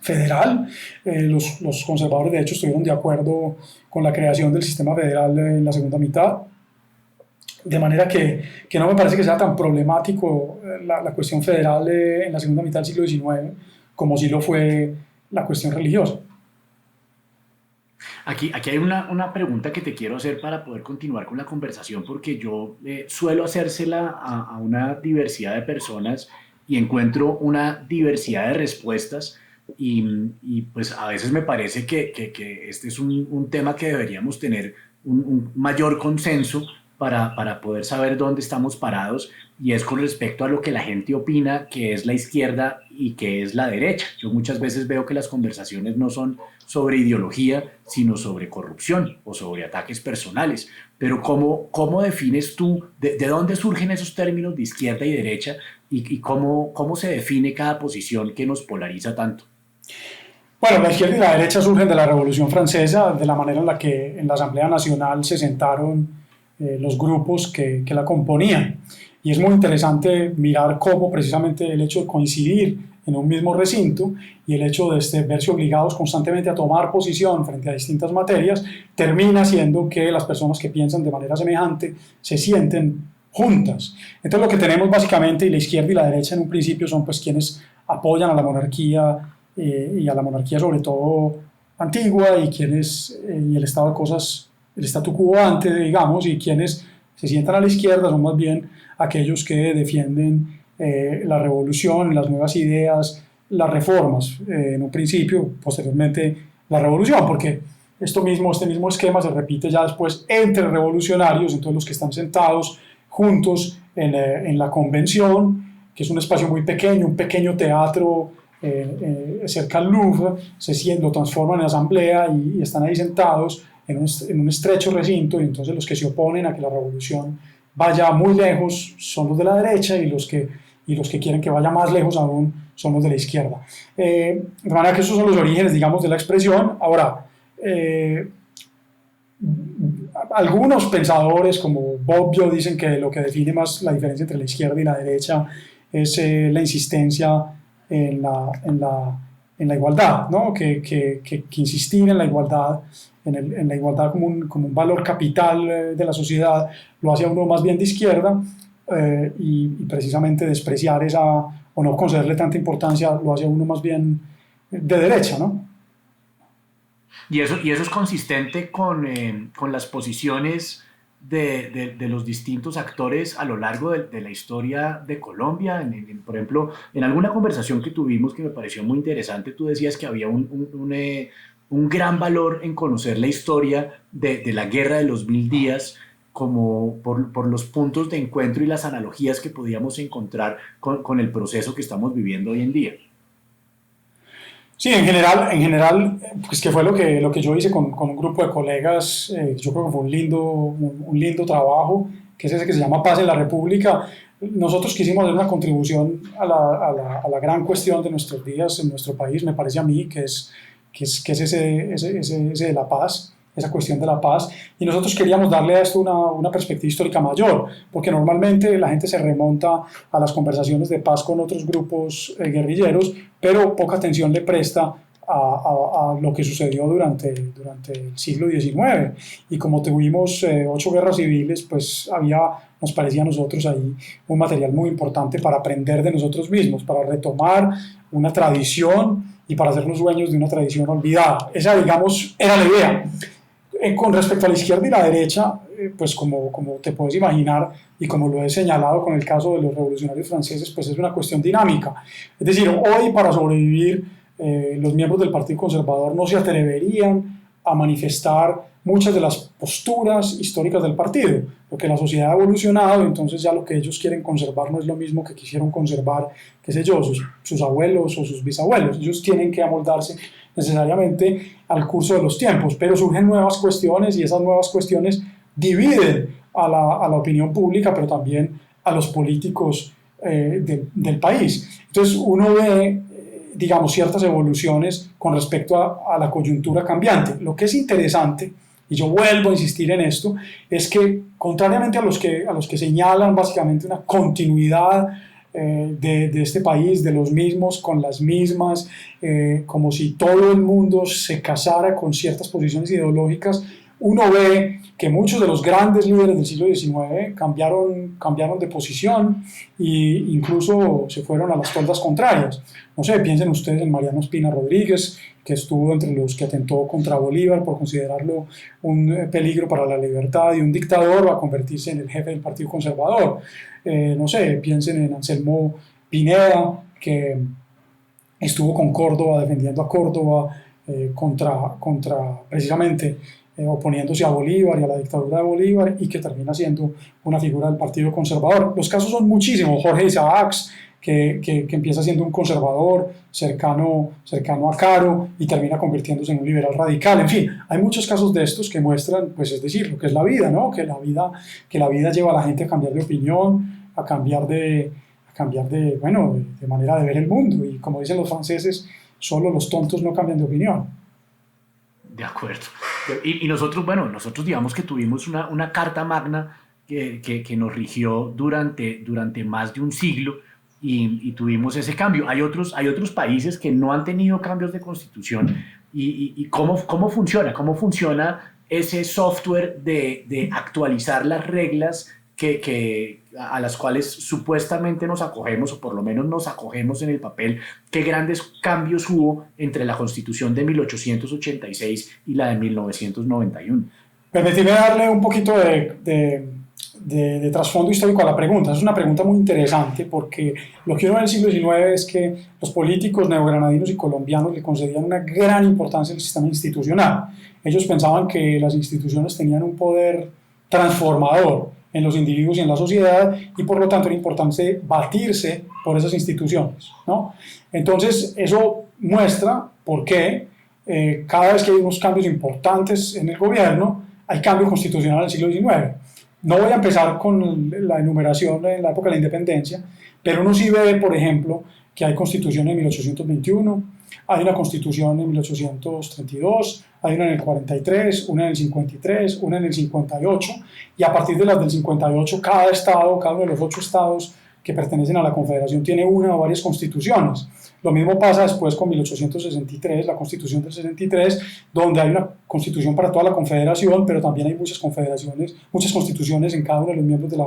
federal. Los conservadores de hecho estuvieron de acuerdo con la creación del sistema federal en la segunda mitad, de manera que no me parece que sea tan problemático la cuestión federal en la segunda mitad del siglo XIX como si lo fue la cuestión religiosa.
Aquí hay una pregunta que te quiero hacer para poder continuar con la conversación, porque yo suelo hacérsela a una diversidad de personas y encuentro una diversidad de respuestas y pues a veces me parece que este es un tema que deberíamos tener un mayor consenso para poder saber dónde estamos parados, y es con respecto a lo que la gente opina que es la izquierda y que es la derecha. Yo muchas veces veo que las conversaciones no son sobre ideología, sino sobre corrupción o sobre ataques personales. Pero ¿cómo defines tú, de dónde surgen esos términos de izquierda y derecha y cómo se define cada posición que nos polariza tanto?
Bueno, la izquierda y la derecha surgen de la Revolución Francesa, de la manera en la que en la Asamblea Nacional se sentaron los grupos que la componían. Y es muy interesante mirar cómo precisamente el hecho de coincidir en un mismo recinto y el hecho de verse obligados constantemente a tomar posición frente a distintas materias termina haciendo que las personas que piensan de manera semejante se sienten juntas. Entonces lo que tenemos básicamente, y la izquierda y la derecha en un principio son pues quienes apoyan a la monarquía y a la monarquía sobre todo antigua y el estado de cosas, el statu quo ante, digamos, y quienes se sientan a la izquierda son más bien aquellos que defienden la revolución, las nuevas ideas, las reformas, en un principio, posteriormente la revolución, porque este mismo esquema se repite ya después entre revolucionarios, entonces los que están sentados juntos en la convención, que es un espacio muy pequeño, un pequeño teatro cerca al Louvre, lo transforman en asamblea y están ahí sentados en un estrecho recinto, y entonces los que se oponen a que la revolución vaya muy lejos son los de la derecha y los que quieren que vaya más lejos aún son los de la izquierda. De manera que esos son los orígenes, digamos, de la expresión. Ahora, algunos pensadores como Bobbio dicen que lo que define más la diferencia entre la izquierda y la derecha es la insistencia en la igualdad, ¿no? que insistir en la igualdad, en la igualdad como un valor capital de la sociedad lo hace a uno más bien de izquierda, y precisamente despreciar esa o no concederle tanta importancia lo hace a uno más bien de derecha, ¿no?
Y eso es consistente con las posiciones de los distintos actores a lo largo de la historia de Colombia. Por ejemplo, en alguna conversación que tuvimos que me pareció muy interesante, tú decías que había un gran valor en conocer la historia de la Guerra de los 1000 días, como por los puntos de encuentro y las analogías que podíamos encontrar con el proceso que estamos viviendo hoy en día.
Sí, en general, pues que fue lo que yo hice con un grupo de colegas. Yo creo que fue un lindo trabajo, que es ese que se llama Paz en la República. nosotros quisimos hacer una contribución a la gran cuestión de nuestros días en nuestro país, me parece a mí, que es ese de la paz, esa cuestión de la paz, y nosotros queríamos darle a esto una perspectiva histórica mayor, porque normalmente la gente se remonta a las conversaciones de paz con otros grupos guerrilleros, pero poca atención le presta a lo que sucedió durante el siglo XIX. Y como tuvimos 8 guerras civiles, pues nos parecía a nosotros ahí un material muy importante para aprender de nosotros mismos, para retomar una tradición y para hacernos dueños de una tradición olvidada. Esa, digamos, era la idea. Con respecto a la izquierda y la derecha, pues como te puedes imaginar y como lo he señalado con el caso de los revolucionarios franceses, pues es una cuestión dinámica. Es decir, hoy para sobrevivir los miembros del Partido Conservador no se atreverían a manifestar muchas de las posturas históricas del partido, porque la sociedad ha evolucionado, entonces ya lo que ellos quieren conservar no es lo mismo que quisieron conservar, qué sé yo, sus abuelos o sus bisabuelos. Ellos tienen que amoldarse necesariamente al curso de los tiempos, pero surgen nuevas cuestiones y esas nuevas cuestiones dividen a la opinión pública, pero también a los políticos del país. Entonces uno ve, digamos, ciertas evoluciones con respecto a la coyuntura cambiante. Lo que es interesante, y yo vuelvo a insistir en esto, es que contrariamente a los que señalan básicamente una continuidad de este país, de los mismos con las mismas, como si todo el mundo se casara con ciertas posiciones ideológicas, uno ve que muchos de los grandes líderes del siglo XIX cambiaron de posición e incluso se fueron a las toldas contrarias. No sé, piensen ustedes en Mariano Ospina Rodríguez, que estuvo entre los que atentó contra Bolívar por considerarlo un peligro para la libertad y un dictador, a convertirse en el jefe del Partido Conservador. No sé, piensen en Anselmo Pineda, que estuvo con Córdoba, defendiendo a Córdoba contra precisamente oponiéndose a Bolívar y a la dictadura de Bolívar, y que termina siendo una figura del Partido Conservador. Los casos son muchísimos. Jorge Isaacs, que empieza siendo un conservador cercano a Caro y termina convirtiéndose en un liberal radical. En fin, hay muchos casos de estos que muestran, pues es decir, lo que es la vida, ¿no? Que la vida lleva a la gente a cambiar de opinión, a cambiar de manera de ver el mundo, y como dicen los franceses, solo los tontos no cambian de opinión.
De acuerdo. Y nosotros digamos que tuvimos una carta magna que nos rigió durante más de un siglo, y tuvimos ese cambio. Hay otros países que no han tenido cambios de constitución. ¿Y cómo funciona ese software de actualizar las reglas a las cuales supuestamente nos acogemos, o por lo menos nos acogemos en el papel? ¿Qué grandes cambios hubo entre la Constitución de 1886 y la de 1991?
Permíteme darle un poquito de trasfondo histórico a la pregunta. Es una pregunta muy interesante, porque lo que uno ve en el siglo XIX es que los políticos neogranadinos y colombianos le concedían una gran importancia al sistema institucional. Ellos pensaban que las instituciones tenían un poder transformador en los individuos y en la sociedad, y por lo tanto era importante batirse por esas instituciones, ¿no? Entonces eso muestra por qué cada vez que hay unos cambios importantes en el gobierno, hay cambio constitucional en el siglo XIX. No voy a empezar con la enumeración en la época de la independencia, pero uno sí ve, por ejemplo, que hay constitución en 1821, hay una constitución en 1832, hay una en el 43, una en el 53, una en el 58, y a partir de las del 58 cada uno de los 8 estados que pertenecen a la Confederación tiene una o varias constituciones. Lo mismo pasa después con 1863, la Constitución del 63, donde hay una constitución para toda la Confederación, pero también hay muchas constituciones en cada uno de los miembros de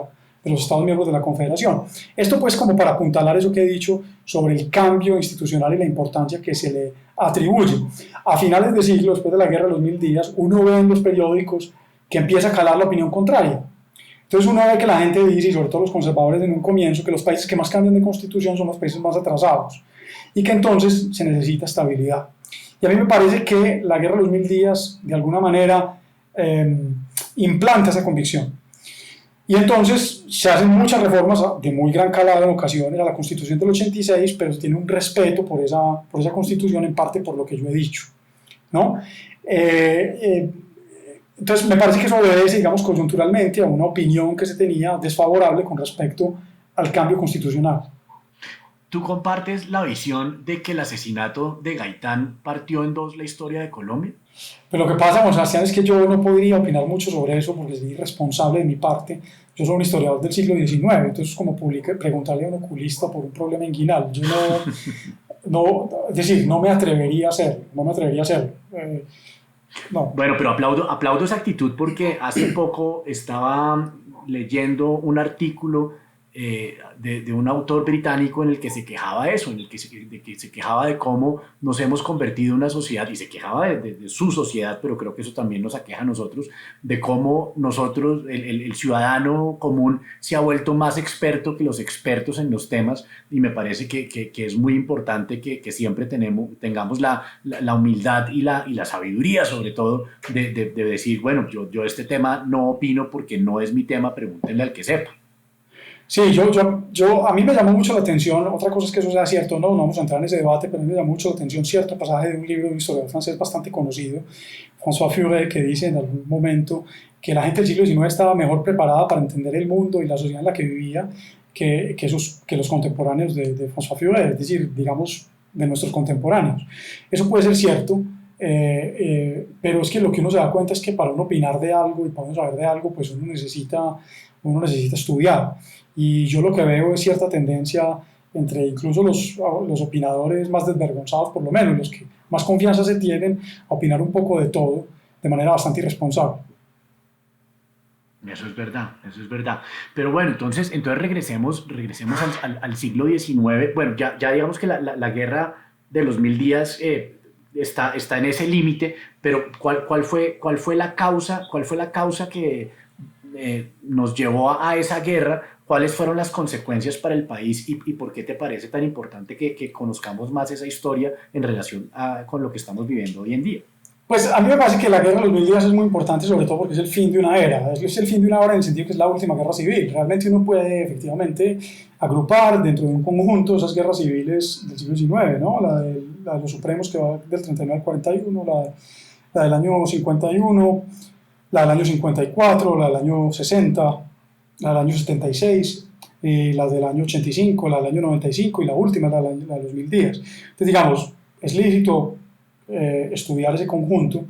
los Estados miembros de la Confederación. Esto pues como para apuntalar eso que he dicho sobre el cambio institucional y la importancia que se le atribuye. A finales de siglo, después de la Guerra de los 1000 días, uno ve en los periódicos que empieza a calar la opinión contraria. Entonces uno ve que la gente dice, y sobre todo los conservadores en un comienzo, que los países que más cambian de constitución son los países más atrasados, y que entonces se necesita estabilidad. Y a mí me parece que la Guerra de los 1000 días de alguna manera implanta esa convicción. Y entonces se hacen muchas reformas de muy gran calado en ocasiones a la Constitución del 86, pero se tiene un respeto por esa Constitución, en parte por lo que yo he dicho, ¿no? Entonces me parece que eso obedece, digamos, coyunturalmente a una opinión que se tenía desfavorable con respecto al cambio constitucional.
¿Tú compartes la visión de que el asesinato de Gaitán partió en dos la historia de Colombia?
Pero lo que pasa, Juan Sebastián, es que yo no podría opinar mucho sobre eso porque es irresponsable de mi parte. Yo soy un historiador del siglo XIX, entonces es como preguntarle a un oculista por un problema inguinal. Yo es decir, no me atrevería a hacerlo, no.
Bueno, pero aplaudo esa actitud porque hace poco estaba leyendo un artículo de un autor británico en el que se quejaba de eso, en el que se quejaba de cómo nos hemos convertido en una sociedad, y se quejaba de su sociedad, pero creo que eso también nos aqueja a nosotros, de cómo nosotros, el ciudadano común, se ha vuelto más experto que los expertos en los temas, y me parece que es muy importante que siempre tengamos la humildad y la sabiduría, sobre todo, de decir, bueno, yo este tema no opino porque no es mi tema, pregúntenle al que sepa.
Sí, a mí me llamó mucho la atención, otra cosa es que eso sea cierto, no vamos a entrar en ese debate, pero a mí me llamó mucho la atención cierto pasaje de un libro de un historiador francés bastante conocido, François Furet, que dice en algún momento que la gente del siglo XIX estaba mejor preparada para entender el mundo y la sociedad en la que vivía que los contemporáneos de François Furet, es decir, digamos, de nuestros contemporáneos. Eso puede ser cierto, pero es que lo que uno se da cuenta es que para uno opinar de algo y para uno saber de algo, pues uno necesita estudiar. Y yo lo que veo es cierta tendencia entre incluso los opinadores más desvergonzados, por lo menos, los que más confianza se tienen, a opinar un poco de todo de manera bastante irresponsable.
Eso es verdad. Pero bueno, entonces regresemos al siglo XIX. Bueno, ya digamos que la guerra de los 1000 días está en ese límite, pero ¿cuál fue la causa que nos llevó a esa guerra? ¿Cuáles fueron las consecuencias para el país y por qué te parece tan importante que conozcamos más esa historia en relación con lo que estamos viviendo hoy en día?
Pues a mí me parece que la guerra de los 1000 días es muy importante, sobre todo porque es el fin de una era. Es el fin de una era en el sentido que es la última guerra civil. Realmente uno puede efectivamente agrupar dentro de un conjunto esas guerras civiles del siglo XIX, ¿no? La de los Supremos, que va del 39 al 41, la del año 51, la del año 54, la del año 60, la del año 76, la del año 85, la del año 95 y la última, la de los 1000 días. Entonces, digamos, es lícito estudiar ese conjunto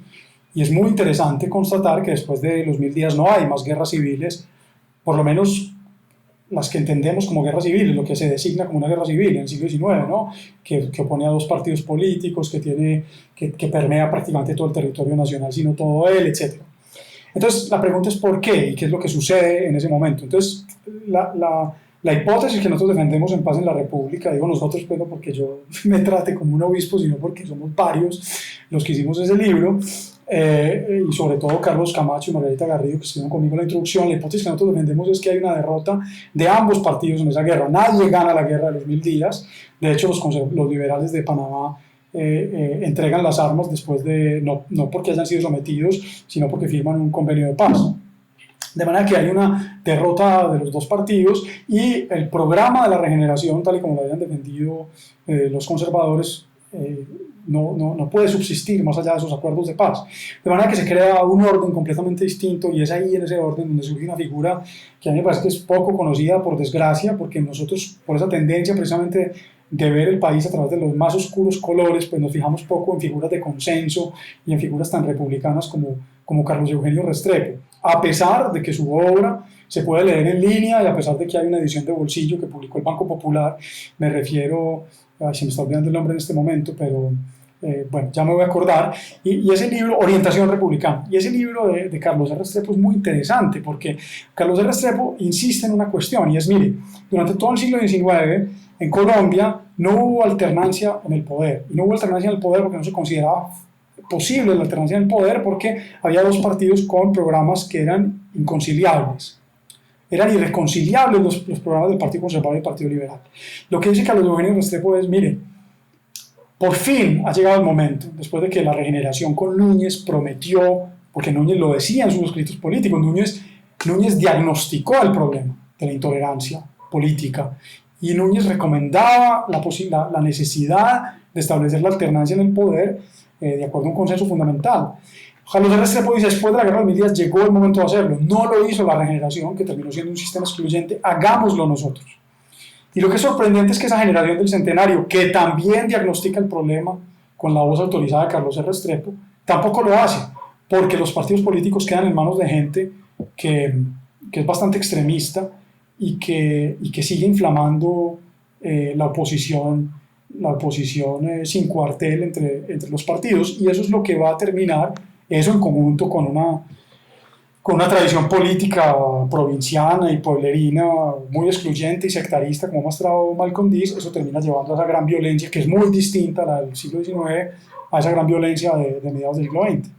y es muy interesante constatar que después de los 1000 días no hay más guerras civiles, por lo menos las que entendemos como guerras civiles, lo que se designa como una guerra civil en el siglo XIX, ¿no? que opone a dos partidos políticos, que permea prácticamente todo el territorio nacional, sino todo él, etc. Entonces, la pregunta es ¿por qué? ¿Y qué es lo que sucede en ese momento? Entonces, la hipótesis que nosotros defendemos en Paz en la República, digo nosotros, pues no porque yo me trate como un obispo, sino porque somos varios los que hicimos ese libro, y sobre todo Carlos Camacho y Margarita Garrido, que estuvieron conmigo en la introducción. La hipótesis que nosotros defendemos es que hay una derrota de ambos partidos en esa guerra. Nadie gana la guerra de los 1000 días. De hecho, los liberales de Panamá entregan las armas después de, no porque hayan sido sometidos, sino porque firman un convenio de paz. De manera que hay una derrota de los dos partidos y el programa de la regeneración, tal y como lo habían defendido los conservadores, no puede subsistir más allá de esos acuerdos de paz. De manera que se crea un orden completamente distinto y es ahí en ese orden donde surge una figura que a mí me parece que es poco conocida por desgracia, porque nosotros por esa tendencia precisamente de ver el país a través de los más oscuros colores, pues nos fijamos poco en figuras de consenso y en figuras tan republicanas como Carlos Eugenio Restrepo, a pesar de que su obra se puede leer en línea y a pesar de que hay una edición de bolsillo que publicó el Banco Popular. Me refiero, se me está olvidando el nombre en este momento, pero bueno, ya me voy a acordar, y ese libro, Orientación Republicana, y ese libro de Carlos R. Restrepo es muy interesante porque Carlos R. Restrepo insiste en una cuestión, y es, mire, durante todo el siglo XIX en Colombia no hubo alternancia en el poder, y no hubo alternancia en el poder porque no se consideraba posible la alternancia en el poder, porque había dos partidos con programas que eran inconciliables. Eran irreconciliables los programas del Partido Conservador y del Partido Liberal. Lo que dice Carlos Eugenio Restrepo es, mire, por fin ha llegado el momento, después de que la regeneración con Núñez prometió, porque Núñez lo decía en sus escritos políticos, Núñez diagnosticó el problema de la intolerancia política y Núñez recomendaba la necesidad de establecer la alternancia en el poder de acuerdo a un consenso fundamental. Carlos R. Restrepo dice, después de la guerra de los 1000 días llegó el momento de hacerlo. No lo hizo la regeneración, que terminó siendo un sistema excluyente, hagámoslo nosotros. Y lo que es sorprendente es que esa generación del centenario, que también diagnostica el problema con la voz autorizada de Carlos R. Restrepo, tampoco lo hace, porque los partidos políticos quedan en manos de gente que, que es bastante extremista y que sigue inflamando la oposición sin cuartel entre los partidos, y eso es lo que va a terminar, eso en conjunto con una tradición política provinciana y pueblerina muy excluyente y sectarista, como ha mostrado Malcolm X, eso termina llevando a esa gran violencia que es muy distinta a la del siglo XIX, a esa gran violencia de mediados del siglo XX.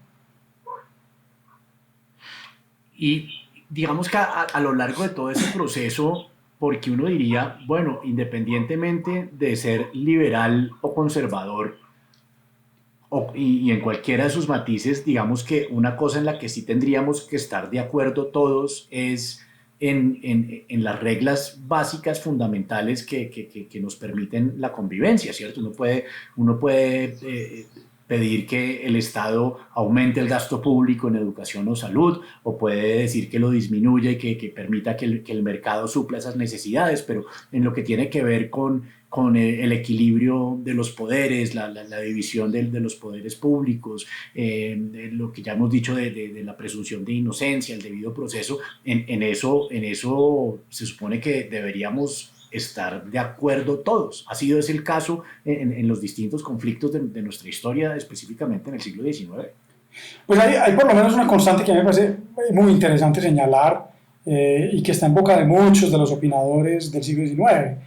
Y digamos que a lo largo de todo ese proceso, porque uno diría, bueno, independientemente de ser liberal o conservador, y en cualquiera de sus matices, digamos que una cosa en la que sí tendríamos que estar de acuerdo todos es en las reglas básicas fundamentales que nos permiten la convivencia, ¿cierto? Uno puede pedir que el Estado aumente el gasto público en educación o salud, o puede decir que lo disminuya y que permita que el mercado supla esas necesidades, pero en lo que tiene que ver con el equilibrio de los poderes, la división de los poderes públicos, lo que ya hemos dicho de la presunción de inocencia, el debido proceso, en eso se supone que deberíamos estar de acuerdo todos. Ha sido ese el caso en los distintos conflictos de nuestra historia, específicamente en el siglo XIX.
Pues hay por lo menos una constante que a mí me parece muy interesante señalar y que está en boca de muchos de los opinadores del siglo XIX.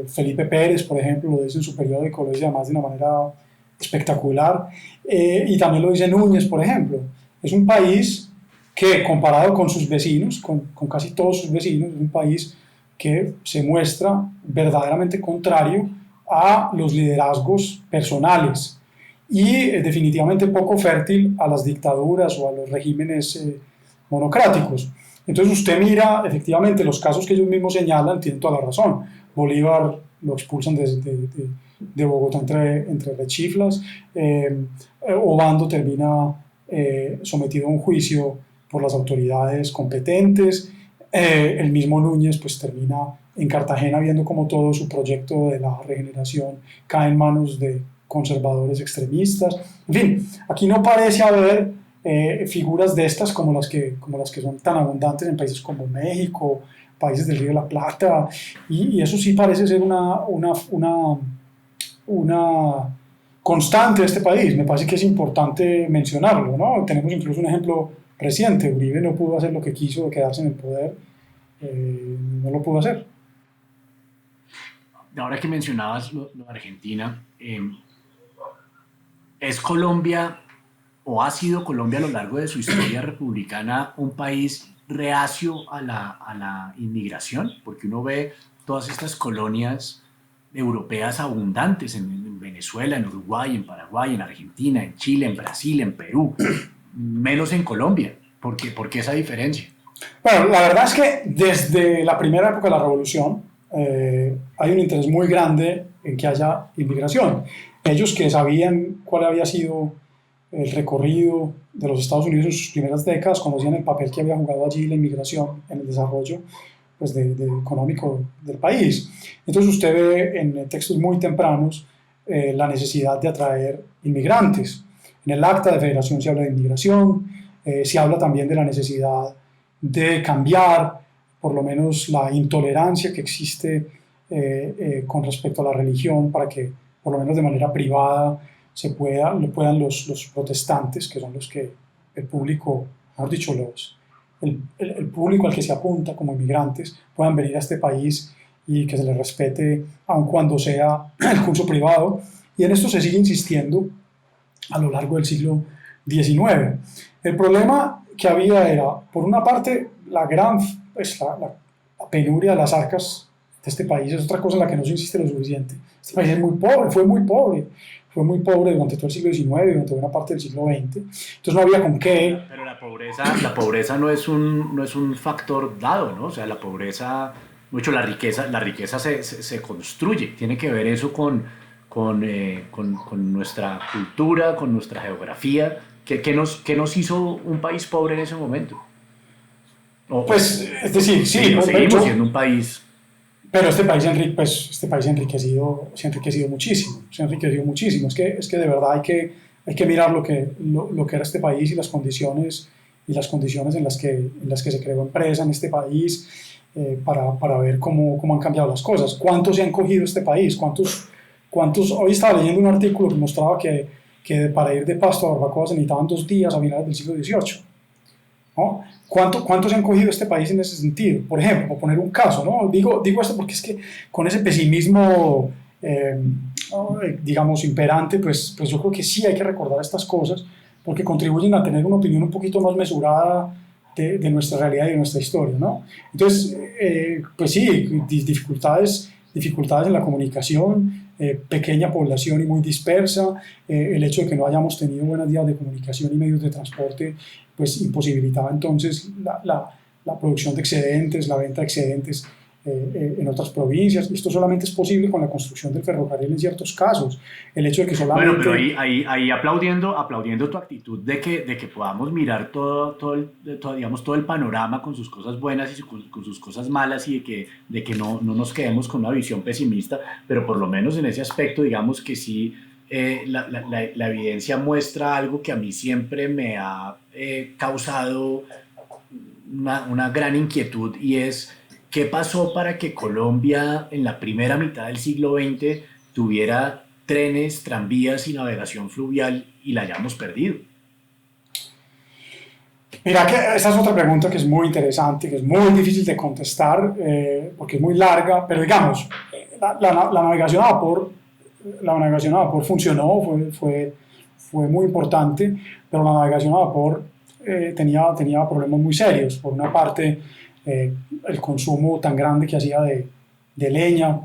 Felipe Pérez, por ejemplo, lo dice en su periódico, lo dice además de una manera espectacular, y también lo dice Núñez, por ejemplo. Es un país que, comparado con sus vecinos, con casi todos sus vecinos, es un país que se muestra verdaderamente contrario a los liderazgos personales y definitivamente poco fértil a las dictaduras o a los regímenes monocráticos. Entonces usted mira, efectivamente, los casos que ellos mismos señalan, tienen toda la razón. Bolívar lo expulsan de Bogotá entre rechiflas, Obando termina sometido a un juicio por las autoridades competentes, el mismo Núñez pues termina en Cartagena viendo como todo su proyecto de la regeneración cae en manos de conservadores extremistas. En fin, aquí no parece haber figuras de estas como las que son tan abundantes en países como México, países del Río de la Plata, y eso sí parece ser una constante de este país. Me parece que es importante mencionarlo, ¿no? Tenemos incluso un ejemplo reciente. Uribe no pudo hacer lo que quiso de quedarse en el poder, no lo pudo hacer.
Ahora que mencionabas lo de Argentina, ¿es Colombia o ha sido Colombia a lo largo de su historia republicana un país reacio a la inmigración? Porque uno ve todas estas colonias europeas abundantes en Venezuela, en Uruguay, en Paraguay, en Argentina, en Chile, en Brasil, en Perú, menos en Colombia. ¿Por qué esa diferencia?
Bueno, la verdad es que desde la primera época de la Revolución hay un interés muy grande en que haya inmigración. Ellos que sabían cuál había sido el recorrido de los Estados Unidos en sus primeras décadas, conocían el papel que había jugado allí la inmigración en el desarrollo pues, económico del país. Entonces usted ve en textos muy tempranos la necesidad de atraer inmigrantes. En el Acta de Federación se habla de inmigración, se habla también de la necesidad de cambiar por lo menos la intolerancia que existe con respecto a la religión para que por lo menos de manera privada puedan los protestantes, que son los que el público, mejor dicho, el público al que se apunta como inmigrantes, puedan venir a este país y que se les respete aun cuando sea el curso privado. Y en esto se sigue insistiendo a lo largo del siglo XIX. El problema que había era, por una parte, la penuria de las arcas de este país. Es otra cosa en la que no se insiste lo suficiente. Este país es muy pobre, fue muy pobre durante todo el siglo XIX y durante buena parte del siglo XX. Entonces no había con qué.
Pero la pobreza no es un factor dado, ¿no? O sea, la pobreza, mucho la riqueza se construye. Tiene que ver eso con nuestra cultura, con nuestra geografía. ¿Qué nos hizo un país pobre en ese momento?
Pues, es decir, sí.
Seguimos siendo un país.
Pero este país se ha enriquecido muchísimo, se ha enriquecido muchísimo. Es que de verdad hay que mirar lo que era este país y las condiciones en las que se creó empresa en este país, para ver cómo han cambiado las cosas. ¿Cuánto se han cogido este país? Hoy estaba leyendo un artículo que mostraba que para ir de Pasto a Barbacoa se necesitaban 2 días a finales del siglo XVIII, ¿no? ¿Cuánto se han cogido este país en ese sentido? Por ejemplo, por poner un caso, ¿no? Digo esto porque es que con ese pesimismo, digamos, imperante, pues yo creo que sí hay que recordar estas cosas porque contribuyen a tener una opinión un poquito más mesurada de nuestra realidad y de nuestra historia, ¿no? Entonces, pues sí, dificultades en la comunicación, pequeña población y muy dispersa, el hecho de que no hayamos tenido buenas vías de comunicación y medios de transporte, pues imposibilitaba entonces la producción de excedentes, la venta de excedentes en otras provincias. Y esto solamente es posible con la construcción del ferrocarril en ciertos casos. El hecho de que solamente...
Bueno, pero ahí aplaudiendo tu actitud de que podamos mirar digamos, todo el panorama con sus cosas buenas y con sus cosas malas y de que no nos quedemos con una visión pesimista, pero por lo menos en ese aspecto, digamos que sí, la evidencia muestra algo que a mí siempre me ha causado una gran inquietud, y es qué pasó para que Colombia en la primera mitad del siglo XX tuviera trenes, tranvías y navegación fluvial y la hayamos perdido.
Mira, que esa es otra pregunta que es muy interesante, que es muy difícil de contestar, porque es muy larga, pero digamos, la navegación a vapor funcionó, fue muy importante, pero la navegación a vapor tenía problemas muy serios. Por una parte, el consumo tan grande que hacía de leña,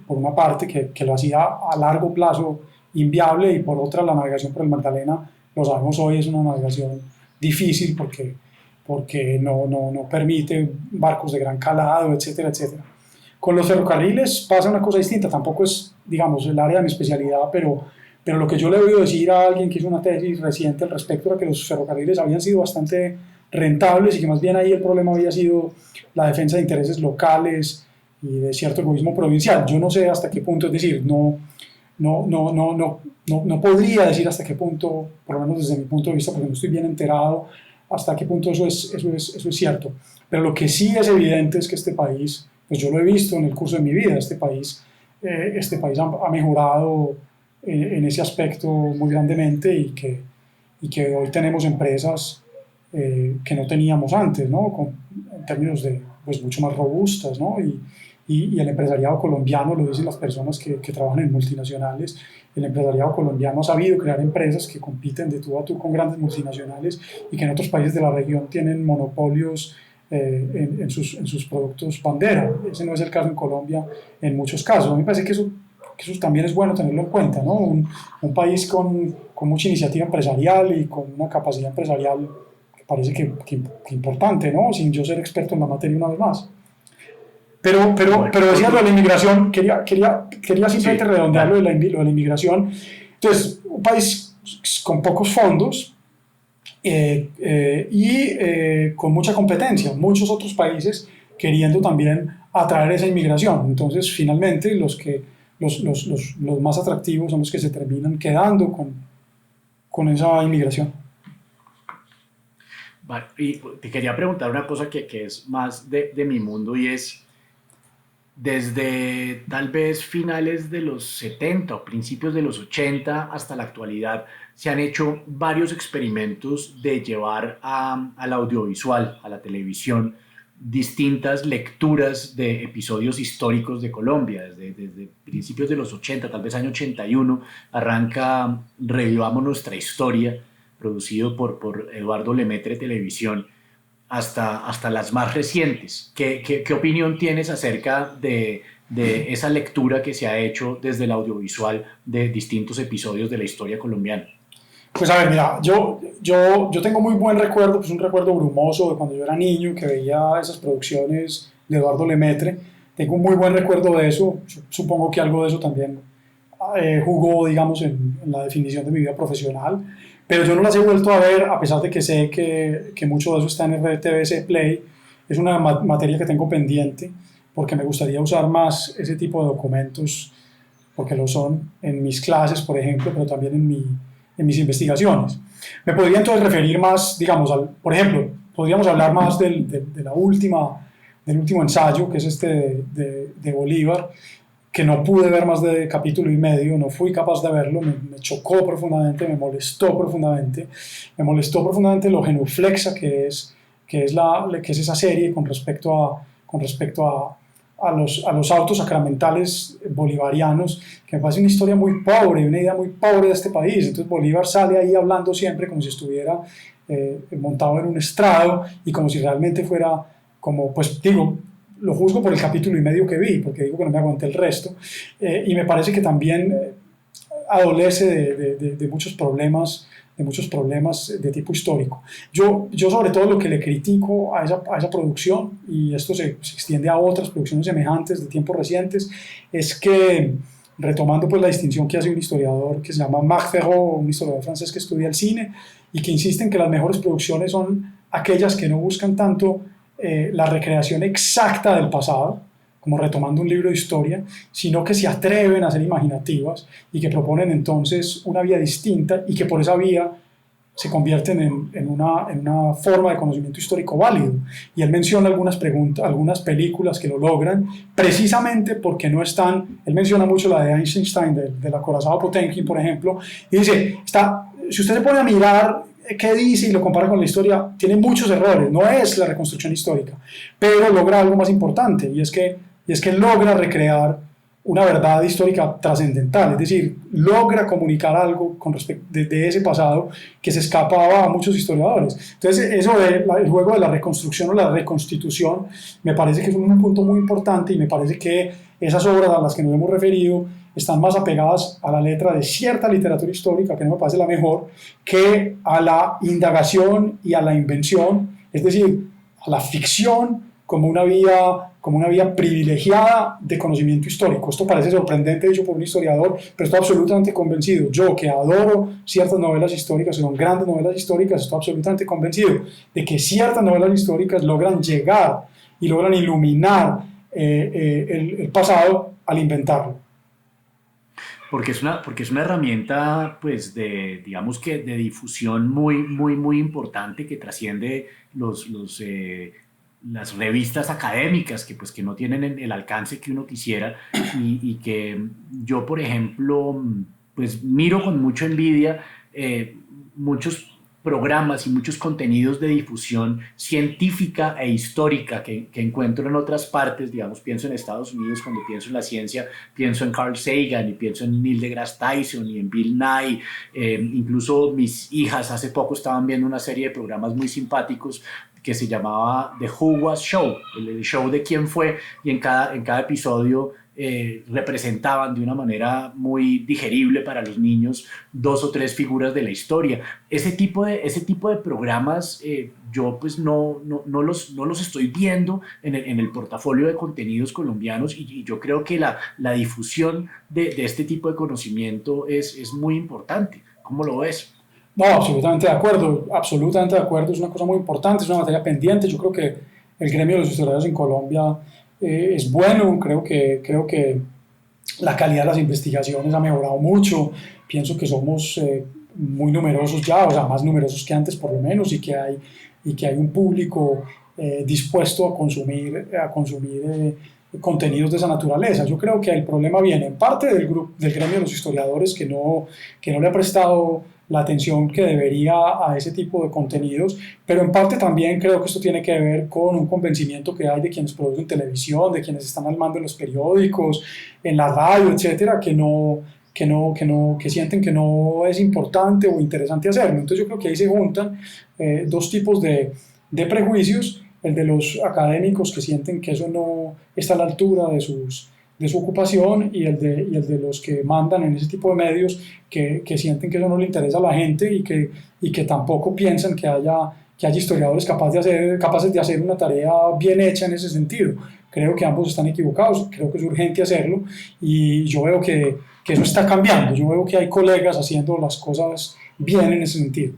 por una parte, que lo hacía a largo plazo inviable, y por otra, la navegación por el Magdalena, lo sabemos hoy, es una navegación difícil porque no permite barcos de gran calado, etcétera, etcétera. Con los ferrocarriles pasa una cosa distinta, tampoco es, digamos, el área de mi especialidad, pero lo que yo le he oído decir a alguien que hizo una tesis reciente al respecto era que los ferrocarriles habían sido bastante rentables y que más bien ahí el problema había sido la defensa de intereses locales y de cierto egoísmo provincial. Yo no sé hasta qué punto, es decir, no podría decir hasta qué punto, por lo menos desde mi punto de vista, porque no estoy bien enterado, hasta qué punto eso es cierto. Pero lo que sí es evidente es que este país, pues yo lo he visto en el curso de mi vida, este país ha mejorado en ese aspecto muy grandemente, y que hoy tenemos empresas que no teníamos antes, ¿no? En términos de, pues, mucho más robustas, ¿no? Y el empresariado colombiano, lo dicen las personas que trabajan en multinacionales, el empresariado colombiano ha sabido crear empresas que compiten de tú a tú con grandes multinacionales y que en otros países de la región tienen monopolios en sus productos bandera. Ese no es el caso en Colombia en muchos casos. A mí me parece que eso también es bueno tenerlo en cuenta, ¿no? Un país con mucha iniciativa empresarial y con una capacidad empresarial que parece que importante, ¿no? Sin yo ser experto en la materia una vez más. Pero decía lo de la inmigración, quería simplemente redondear lo de la inmigración. Entonces, un país con pocos fondos y con mucha competencia, muchos otros países queriendo también atraer esa inmigración. Entonces, finalmente, los más atractivos son los que se terminan quedando con esa inmigración.
Vale, y te quería preguntar una cosa que es más de mi mundo, y es, desde tal vez finales de los 70 o principios de los 80 hasta la actualidad, se han hecho varios experimentos de llevar al audiovisual, a la televisión, distintas lecturas de episodios históricos de Colombia. Desde principios de los 80, tal vez año 81, arranca Revivamos Nuestra Historia, producido por Eduardo Lemaitre Televisión, hasta las más recientes. ¿Qué opinión tienes acerca de esa lectura que se ha hecho desde el audiovisual de distintos episodios de la historia colombiana?
Pues a ver, mira, yo tengo muy buen recuerdo, pues un recuerdo brumoso de cuando yo era niño, que veía esas producciones de Eduardo Lemaitre. Tengo un muy buen recuerdo de eso. Supongo que algo de eso también jugó, digamos, en la definición de mi vida profesional. Pero yo no las he vuelto a ver, a pesar de que sé que mucho de eso está en RTBC Play. Es una materia que tengo pendiente, porque me gustaría usar más ese tipo de documentos, porque lo son en mis clases, por ejemplo, pero también en mis investigaciones. Me podría entonces referir más, digamos, por ejemplo, podríamos hablar más del último ensayo, que es este de Bolívar, que no pude ver más de capítulo y medio, no fui capaz de verlo, me chocó profundamente, me molestó profundamente lo genuflexa que es esa serie con respecto a los autos sacramentales bolivarianos, que me parece una historia muy pobre, una idea muy pobre de este país. Entonces Bolívar sale ahí hablando siempre como si estuviera montado en un estrado y como si realmente fuera, como, pues digo, lo juzgo por el capítulo y medio que vi, porque digo que no me aguanté el resto, y me parece que también adolece de muchos problemas de tipo histórico. Yo sobre todo lo que le critico a esa producción, y esto se extiende a otras producciones semejantes de tiempos recientes, es que, retomando pues la distinción que hace un historiador que se llama Marc Ferraud, un historiador francés que estudia el cine, y que insiste en que las mejores producciones son aquellas que no buscan tanto la recreación exacta del pasado, como retomando un libro de historia, sino que se atreven a ser imaginativas y que proponen entonces una vía distinta y que por esa vía se convierten en una forma de conocimiento histórico válido. Y él menciona algunas películas que lo logran, precisamente porque no están, él menciona mucho la de Eisenstein, del acorazado Potemkin, por ejemplo, y dice, si usted se pone a mirar qué dice y lo compara con la historia, tiene muchos errores, no es la reconstrucción histórica, pero logra algo más importante, y es que logra recrear una verdad histórica trascendental, es decir, logra comunicar algo con respecto de ese pasado que se escapaba a muchos historiadores. Entonces, eso del juego de la reconstrucción o la reconstitución me parece que es un punto muy importante, y me parece que esas obras a las que nos hemos referido están más apegadas a la letra de cierta literatura histórica, que no me parece la mejor, que a la indagación y a la invención, es decir, a la ficción como una vía privilegiada de conocimiento histórico. Esto parece sorprendente dicho por un historiador, pero estoy absolutamente convencido. Yo, que adoro ciertas novelas históricas, son grandes novelas históricas, estoy absolutamente convencido de que ciertas novelas históricas logran llegar y logran iluminar el pasado al inventarlo.
Porque es una herramienta, pues, digamos que de difusión muy, muy, muy importante, que trasciende las revistas académicas, que, pues, que no tienen el alcance que uno quisiera, y que yo, por ejemplo, pues miro con mucha envidia muchos programas y muchos contenidos de difusión científica e histórica que encuentro en otras partes. Digamos, pienso en Estados Unidos. Cuando pienso en la ciencia, pienso en Carl Sagan y pienso en Neil deGrasse Tyson y en Bill Nye. Incluso mis hijas hace poco estaban viendo una serie de programas muy simpáticos que se llamaba The Who Was Show, el show de quién fue, y en cada episodio representaban de una manera muy digerible para los niños dos o tres figuras de la historia. Ese tipo de programas yo pues no los estoy viendo en el portafolio de contenidos colombianos, y yo creo que la difusión de este tipo de conocimiento es muy importante. ¿Cómo lo ves?
No, absolutamente de acuerdo, es una cosa muy importante, es una materia pendiente. Yo creo que el gremio de los historiadores en Colombia es bueno, creo que la calidad de las investigaciones ha mejorado mucho, pienso que somos muy numerosos ya, o sea, más numerosos que antes por lo menos, y que hay un público dispuesto a consumir contenidos de esa naturaleza. Yo creo que el problema viene en parte del gremio de los historiadores, que no le ha prestado la atención que debería a ese tipo de contenidos, pero en parte también creo que esto tiene que ver con un convencimiento que hay de quienes producen televisión, de quienes están al mando en los periódicos, en la radio, etcétera, que sienten que no es importante o interesante hacerlo. Entonces yo creo que ahí se juntan dos tipos de prejuicios: el de los académicos, que sienten que eso no está a la altura de su ocupación, y el de los que mandan en ese tipo de medios, que sienten que eso no le interesa a la gente, y que tampoco piensan que haya historiadores capaces de hacer una tarea bien hecha en ese sentido. Creo que ambos están equivocados, creo que es urgente hacerlo, y yo veo que eso está cambiando. Yo veo que hay colegas haciendo las cosas bien en ese sentido.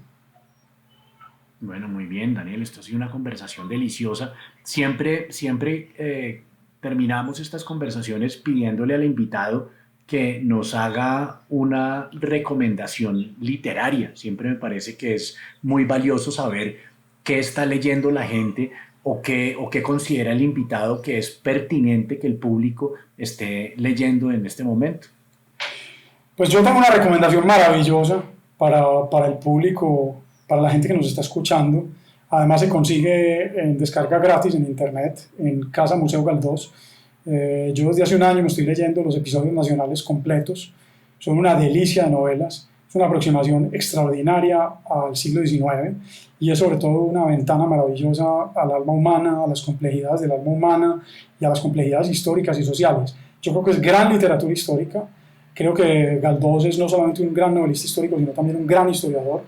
Bueno, muy bien, Daniel, esto ha sido una conversación deliciosa. Siempre terminamos estas conversaciones pidiéndole al invitado que nos haga una recomendación literaria. Siempre me parece que es muy valioso saber qué está leyendo la gente o qué considera el invitado que es pertinente que el público esté leyendo en este momento.
Pues yo tengo una recomendación maravillosa para el público, para la gente que nos está escuchando. Además se consigue en descarga gratis en internet, en Casa Museo Galdós. Yo desde hace un año me estoy leyendo los episodios nacionales completos. Son una delicia de novelas. Es una aproximación extraordinaria al siglo XIX y es sobre todo una ventana maravillosa al alma humana, a las complejidades del alma humana y a las complejidades históricas y sociales. Yo creo que es gran literatura histórica. Creo que Galdós es no solamente un gran novelista histórico, sino también un gran historiador.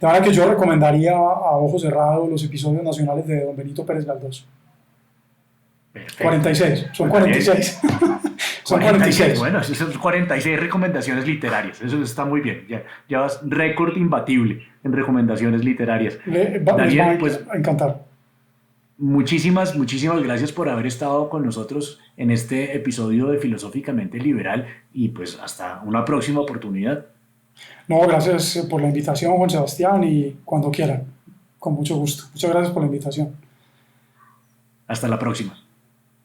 De manera que yo recomendaría a ojos cerrados los episodios nacionales de don Benito Pérez Galdós.
Perfecto.
46, son 46. Son
46. Bueno, esas son 46 recomendaciones literarias. Eso está muy bien. Ya llevas récord imbatible en recomendaciones literarias.
Daniel, pues encantar.
Muchísimas gracias por haber estado con nosotros en este episodio de Filosóficamente Liberal y pues hasta una próxima oportunidad.
No, gracias por la invitación, Juan Sebastián, y cuando quieran, con mucho gusto. Muchas gracias por la invitación.
Hasta la próxima.